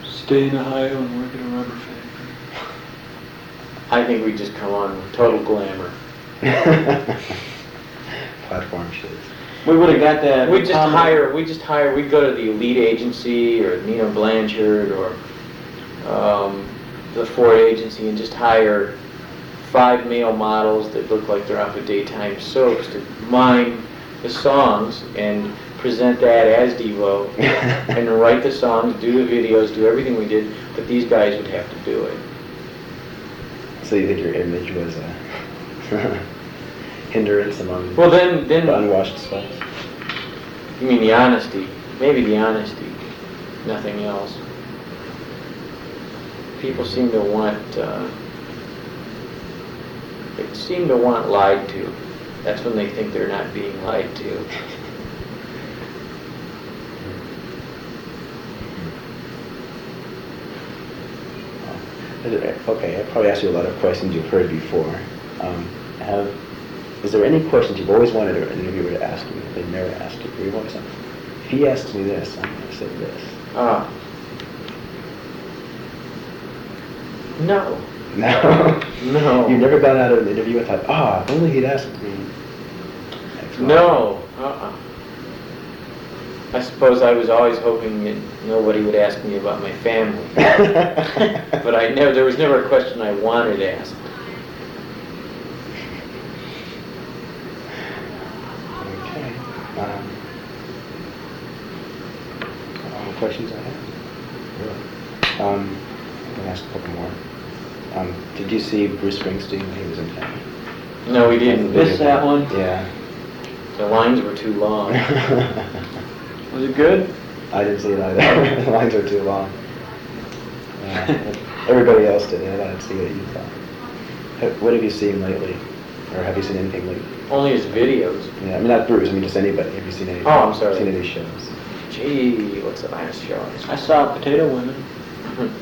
Stay in Ohio and work at a rubber factory. I think we just come on with total glamour. Platform shows. We would have got that. We'd just hire, we'd go to the Elite Agency or Nina Blanchard or the Ford Agency and just hire 5 male models that look like they're off of daytime soaps to mime the songs and present that as Devo and write the songs, do the videos, do everything we did, but these guys would have to do it. So you think your image was a hindrance among Well, then the unwashed spots? you mean the honesty? Maybe the honesty, nothing else. People seem to want lied to. That's when they think they're not being lied to. Okay, I probably asked you a lot of questions you've heard before. Is there any questions you've always wanted an interviewer to ask you that they never asked you? You've always said, if he asks me this, I'm going to say this. No. No. No. You've never gone out of an interview and thought, if only he'd asked me. No. I suppose I was always hoping that nobody would ask me about my family. But there was never a question I wanted asked. Okay. All the questions I have. I'm going to ask a couple more. Did you see Bruce Springsteen when he was in town? No, we didn't. Missed that one. Yeah. The lines were too long. Was it good? I didn't see it either. The lines were too long. Everybody else did. I didn't see what you thought. What have you seen lately? Or have you seen anything lately? Only his videos. Yeah, I mean not Bruce, I mean just anybody. Have you seen anything? Oh, I'm sorry. Seen any shows? Gee, what's the last show? I saw Potato Women.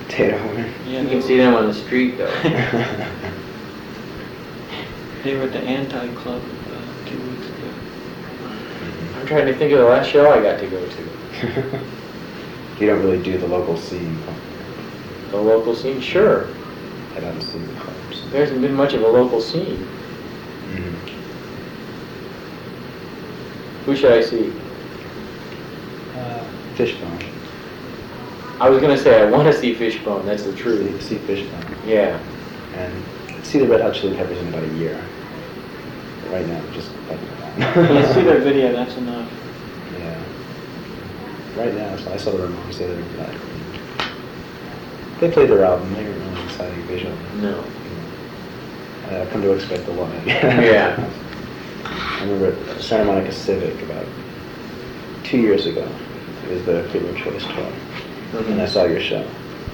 Potato Woman. Yeah, You can see them on the street, though. They were at the Anti Club 2 weeks ago. I'm trying to think of the last show I got to go to. You don't really do the local scene. The local scene? Sure. I haven't seen the clubs. There hasn't been much of a local scene. Mm-hmm. Who should I see? Fishbone. I was going to say I want to see Fishbone. That's the truth. See Fishbone. Yeah. And see the Red Hot Chili Peppers in about a year. But right now, just like You see their video, that's enough. Yeah. Right now, so I saw the Ramones the other night. They played their album. They weren't really exciting visually. No. I've come to expect a lot. Yeah. I remember at Santa Monica Civic about 2 years ago. It was the Freedom of Choice tour. And I saw your show.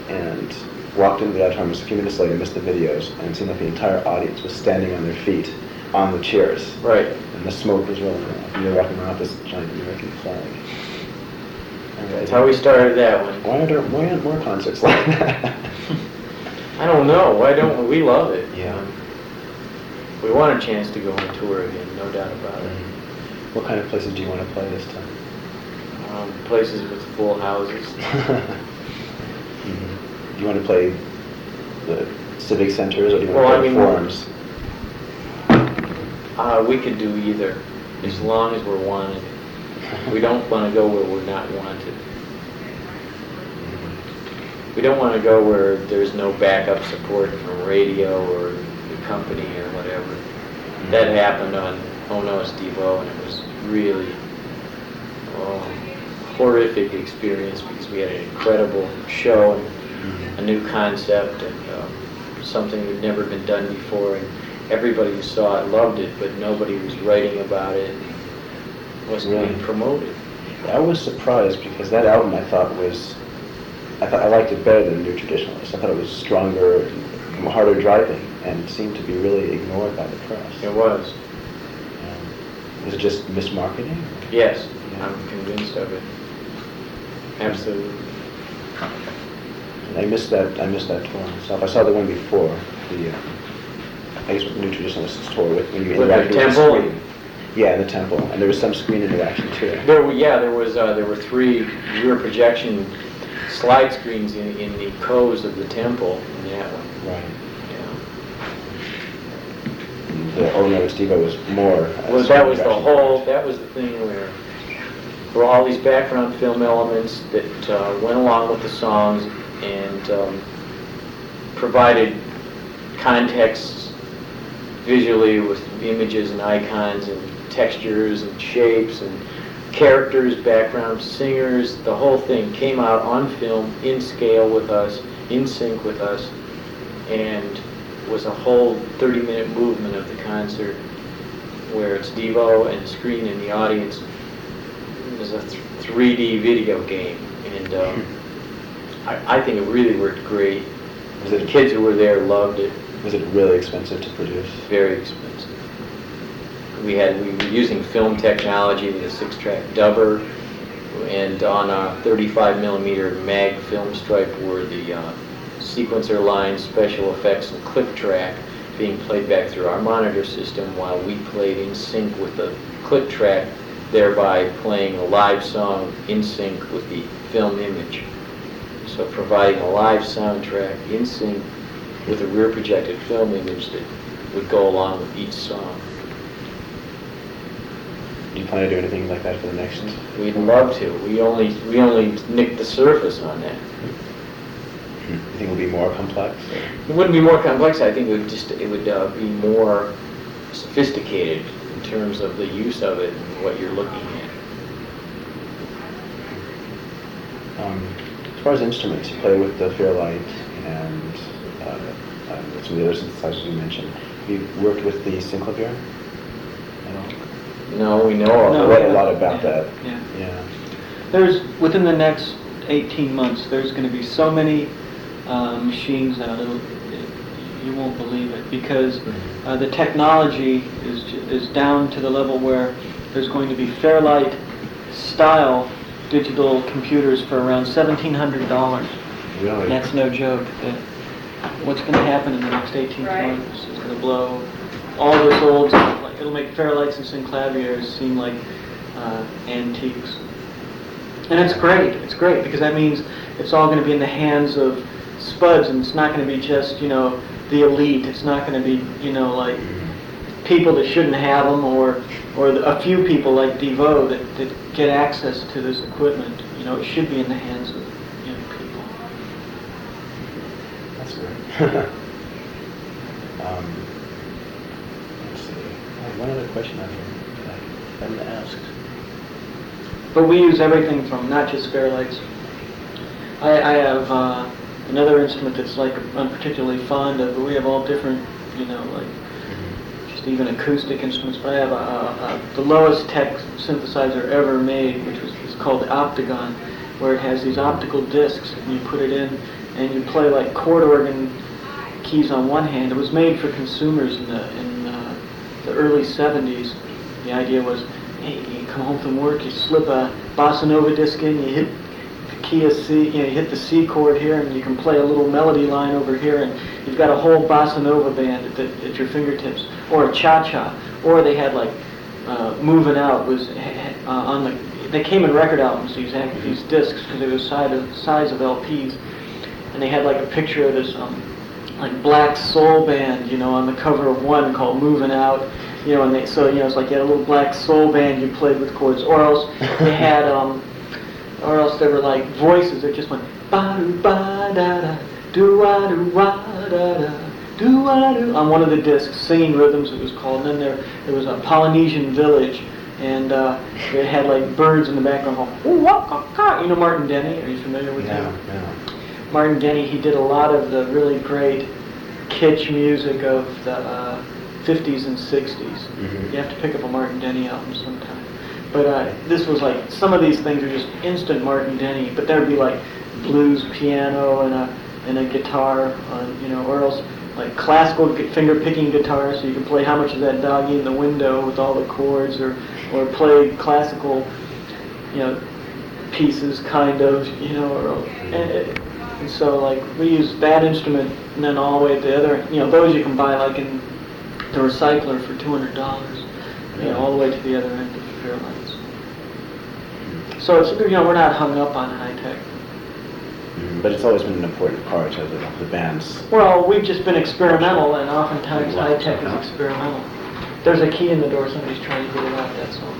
And walked into the auditorium just a few minutes later, missed the videos, and it seemed like the entire audience was standing on their feet on the chairs. Right. And the smoke was rolling around. And you were walking around with this giant American flag. That's how we started that one. Why aren't more concerts like that? I don't know. Why don't we? We love it. Yeah. We want a chance to go on tour again, no doubt about it. What kind of places do you want to play this time? Places with full houses. Do you want to play the civic centers or do you want to play forums? We could do either, as long as we're wanted. We don't want to go where we're not wanted. We don't want to go where there's no backup support from radio or the company or whatever. That happened on Oh No, It's Devo, and it was really horrific experience because we had an incredible show and a new concept and something that had never been done before, and everybody who saw it loved it, but nobody was writing about it. It wasn't being promoted. I was surprised because that album I liked it better than New Traditionalists. I thought it was stronger and harder driving and seemed to be really ignored by the press. It was. Was it just mismarketing? Yes, Yeah. I'm convinced of it. Absolutely. I missed that tour myself. I saw the one before, the New Traditionalists tour when you With the interacted with the temple? screen. Yeah, the temple, and there was some screen interaction too. There were 3 rear projection slide screens in the coves of the temple in that one. Right. Yeah. The Oh No, It's Devo was more. Well, that was the thing where there were all these background film elements that went along with the songs and provided context visually with images and icons and textures and shapes and characters, backgrounds, singers. The whole thing came out on film, in scale with us, in sync with us, and was a whole 30-minute movement of the concert where it's Devo and the screen and the audience. It was a 3D video game, and I think it really worked great. The kids who were there loved it. Was it really expensive to produce? Very expensive. We were using film technology with a 6-track dubber, and on a 35mm mag film stripe were the sequencer lines, special effects, and click track being played back through our monitor system while we played in sync with the click track, thereby playing a live song in sync with the film image. So providing a live soundtrack in sync with a rear projected film image that would go along with each song. Do you plan to do anything like that for the next? We'd love to. We only nicked the surface on that. You think it will be more complex? It wouldn't be more complex. I think it would be more sophisticated in terms of the use of it and what you're looking at. As far as instruments, you play with the Fairlight and some of the other synthesizers you mentioned. Have you worked with the synclavier? No, we know I read a yeah. lot about that. Yeah. There's, within the next 18 months, there's going to be so many machines out, you won't believe it, because the technology is down to the level where there's going to be Fairlight style digital computers for around $1,700. Really? That's no joke. What's going to happen in the next 18 months is going to blow all this old stuff. Like, it'll make Fairlights and synclaviers seem like antiques. And it's great. It's great because that means it's all going to be in the hands of spuds, and it's not going to be just, the elite. It's not going to be, like people that shouldn't have them, or a few people like Devo that get access to this equipment. It should be in the hands of people. That's great. Let's see. I have one other question I haven't asked. But we use everything from not just Fairlights. I have another instrument that's like I'm particularly fond of, but we have all different, like just even acoustic instruments. But I have the lowest tech synthesizer ever made, which is called the Optagon, where it has these optical discs, and you put it in, and you play like chord organ keys on one hand. It was made for consumers in the early 70s. The idea was, hey, you come home from work, you slip a bossa nova disc in, you hit the key of C, you hit the C chord here, and you can play a little melody line over here, and you've got a whole bossa nova band at your fingertips, or a cha-cha. Or they had like Moving Out was on the. They came in record albums, these discs, because they were the size of LPs, and they had like a picture of this like black soul band, on the cover of one called Moving Out. And it's like you had a little black soul band you played with chords, or else they had, or else there were like voices that just went ba do ba da da do wa do wa da da do wa do on one of the discs, singing rhythms it was called. And then there was a Polynesian village, and it had like birds in the background going ooh wah ka ka. Martin Denny, are you familiar with him? No. Martin Denny, he did a lot of the really great kitsch music of the 50s and 60s. Mm-hmm. You have to pick up a Martin Denny album sometime. But this was like, some of these things are just instant Martin Denny, but there'd be like blues piano and a guitar, or else like classical finger-picking guitar, so you can play How Much Is That Doggy in the Window with all the chords, or play classical, pieces, kind of, and so like we use that instrument, and then all the way to the other, those you can buy like in the recycler for $200, all the way to the other end of the Fairlights. So it's, we're not hung up on high tech. But it's always been an important part of the band's. Well, we've just been experimental, and oftentimes high tech is experimental. There's a key in the door. Somebody's trying to get it out. That's all.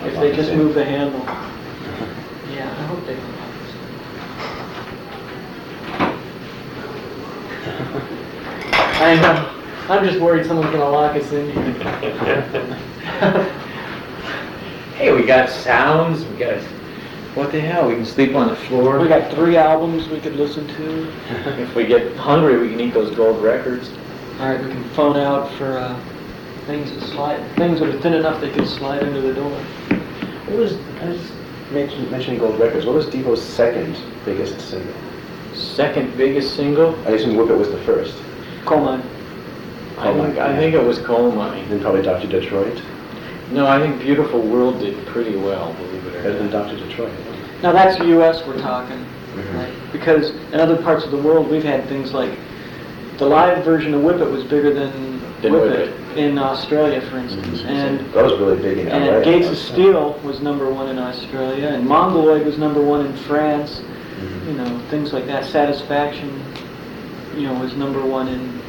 If they just move the handle. Yeah, I hope they don't have this. I'm just worried someone's gonna lock us in here. Hey, we got sounds, we got, what the hell, we can sleep on the floor. We got 3 albums we could listen to. If we get hungry, we can eat those gold records. All right, we can phone out for things that are thin enough they could slide into the door. I was mentioning gold records. What was Devo's second biggest single? Second biggest single? I assume Whip It was the first. Coal Mine. I think it was Coal Mine. Then probably Dr. Detroit. No, I think Beautiful World did pretty well, believe it Better or than not. Dr. Detroit. Now that's the U.S. we're talking, Mhm. right? Because in other parts of the world we've had things like the live version of Whip It was bigger than Whip It in Australia, for instance, and That was really big in LA. and Gates of Steel was #1 in Australia, and Mongoloid was #1 in France. You know, things like that. Satisfaction, was #1 in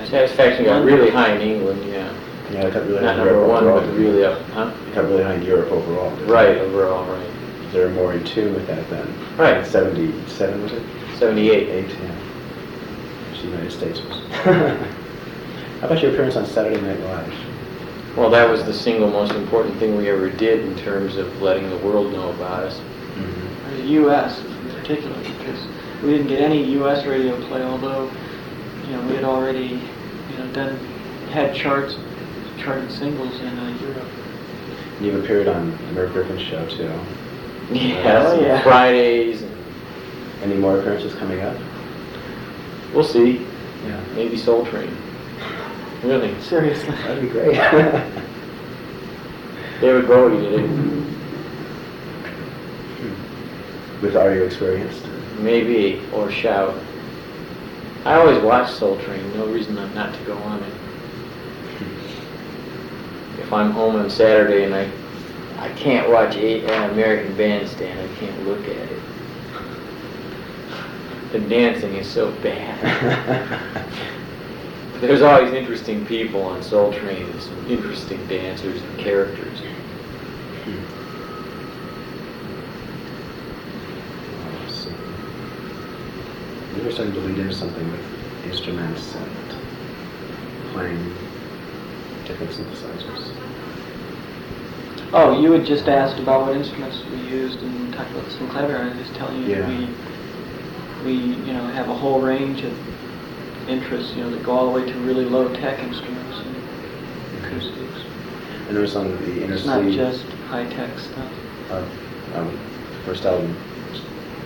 Satisfaction got London. really high in England, yeah. Yeah, it got really high Not in Europe #1, overall. but really up, huh? It got really high in Europe overall. Right, overall, right. They were more in tune with that then. Right. 77 was it? 78. 8, yeah. Which the United States was. How about your appearance on Saturday Night Live? Well, that was the single most important thing we ever did in terms of letting the world know about us. the U.S. in particular, because we didn't get any U.S. radio play, although we had already had charted singles in Europe. You've appeared on the Merv Griffin show too. Yes, Oh, yeah. Fridays. And Any more appearances coming up? we'll see. Yeah. Maybe Soul Train. Really. Seriously. That'd be great. David Bowie did it. With Are You Experienced? Maybe. Or Shout. I always watch Soul Train. No reason not to go on it. If I'm home on Saturday and I can't watch an American Bandstand, I can't look at it. The dancing is so bad. There's always interesting people on Soul Train, and some interesting dancers and characters. Let's see. You were starting to lead into something with instruments and playing different synthesizers. Oh, you had just asked about what instruments we used and talked about some clever. I was just telling you Yeah. that we have a whole range of interests, that go all the way to really low-tech instruments and acoustics. I noticed on the inner It's not sleeve just high-tech stuff. first album,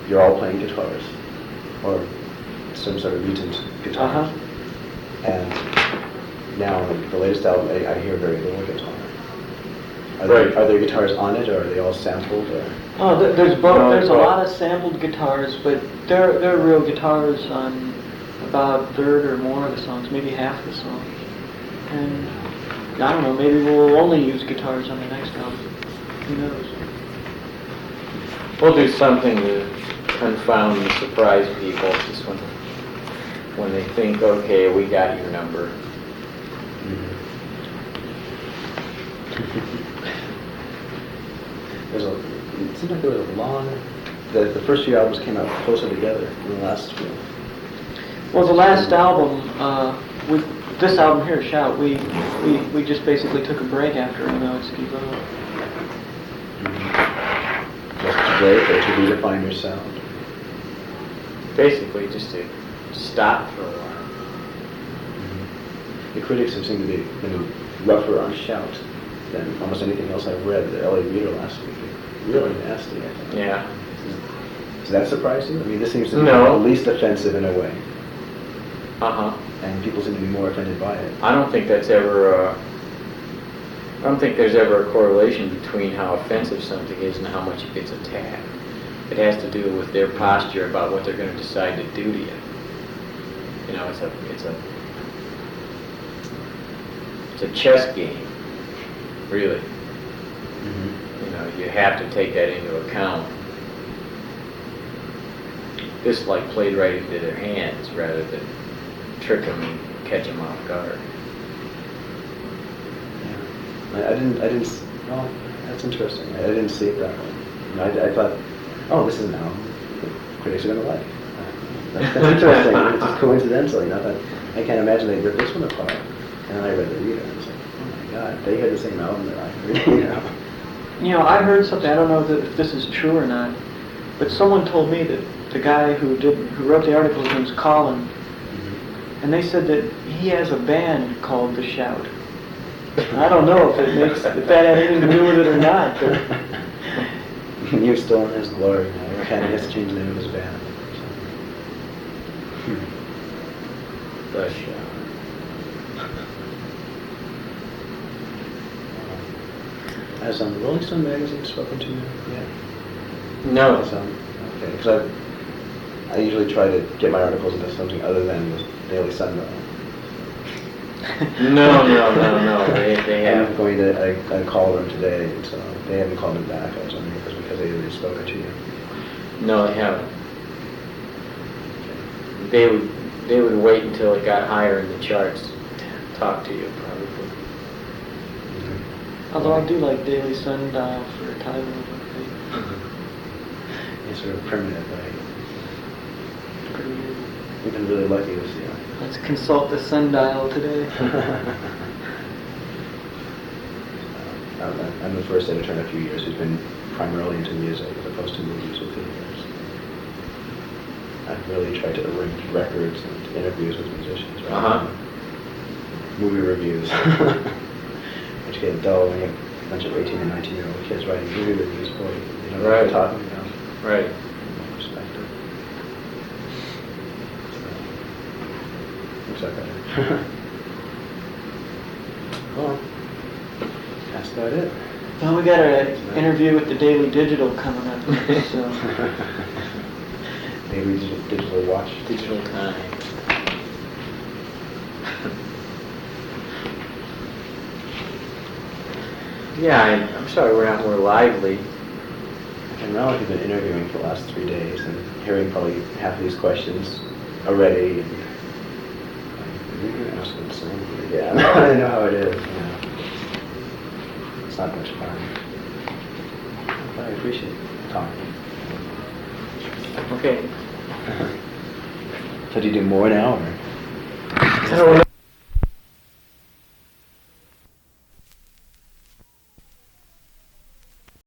you're all playing guitars, or some sort of mutant guitar. Uh-huh. And now the latest album, I hear very little guitar. Are there guitars on it, or are they all sampled? Or? Oh, there's both. No, There's a both. lot of sampled guitars, but they're real guitars on about a third or more of the songs, maybe half the songs. And I don't know, maybe we'll only use guitars on the next album. Who knows? We'll do something to confound and surprise people just when they think, okay, we got your number. It seemed like there was a long. The first few albums came out closer together than the last few. Well, the last album, this album here, Shout, we just basically took a break after No Ski Vote. Just to break or to redefine your sound. Basically, just to stop for a while. The critics have seemed to be rougher on Shout than almost anything else I've read. The LA Reader last week, really nasty, I think. Yeah. Does that surprise you? I mean, this seems to be No. the least offensive in a way, Uh-huh. and people seem to be more offended by it. I don't think there's ever a correlation between how offensive something is and how much it gets attacked. It has to do with their posture about what they're going to decide to do to you. It's a chess game, really. You have to take that into account. This played right into their hands rather than trick them and catch them off guard. I didn't. Well, that's interesting. I didn't see it that way. I thought, oh, this is an album the critics are going to like. That's interesting. It's just coincidental, that I can't imagine they ripped this one apart. And then I read the reader and it's like, oh my god, they heard the same album that I heard, you know. You know, I heard something, I don't know if this is true or not, but someone told me that the guy who wrote the article, his name's Colin, and they said that he has a band called The Shout. I don't know if that had anything to do with it or not, but You're still in his glory now. He kind of has to change the name of his band. So. The Shout. Has Rolling Stone magazine spoken to you yet? No. Okay, because I usually try to get my articles into something other than the Daily Sundial. No. They I'm have. going to. I called them today, and so they haven't called me back. I was wondering if it was because they already spoken to you. No, they haven't. They would wait until it got higher in the charts to talk to you, probably. although I do like Daily Sundial for a time. It's sort of primitive, right? Pretty good. We've been really lucky this year. Let's consult the sundial today. I'm the first editor in a few years who's been primarily into music as opposed to movies or theaters. I've really tried to arrange records and interviews with musicians. Right? Uh-huh. Movie reviews, which get dull when you have a bunch of 18 and 19-year-old kids writing movie reviews for you. You know what Right. they're talking about. Right. No perspective. So, looks like better. Well, that's about it. Well, we got an interview with the Daily Digital coming up, so Maybe digital watch. Digital time. Yeah, I'm sorry we're not more lively. And now I've been interviewing for the last 3 days and hearing probably half of these questions already. And maybe I ask them the same thing again. I know how it is. You know. It's not much fun. But I appreciate talking. Okay. So do you do more now? Or? I don't know.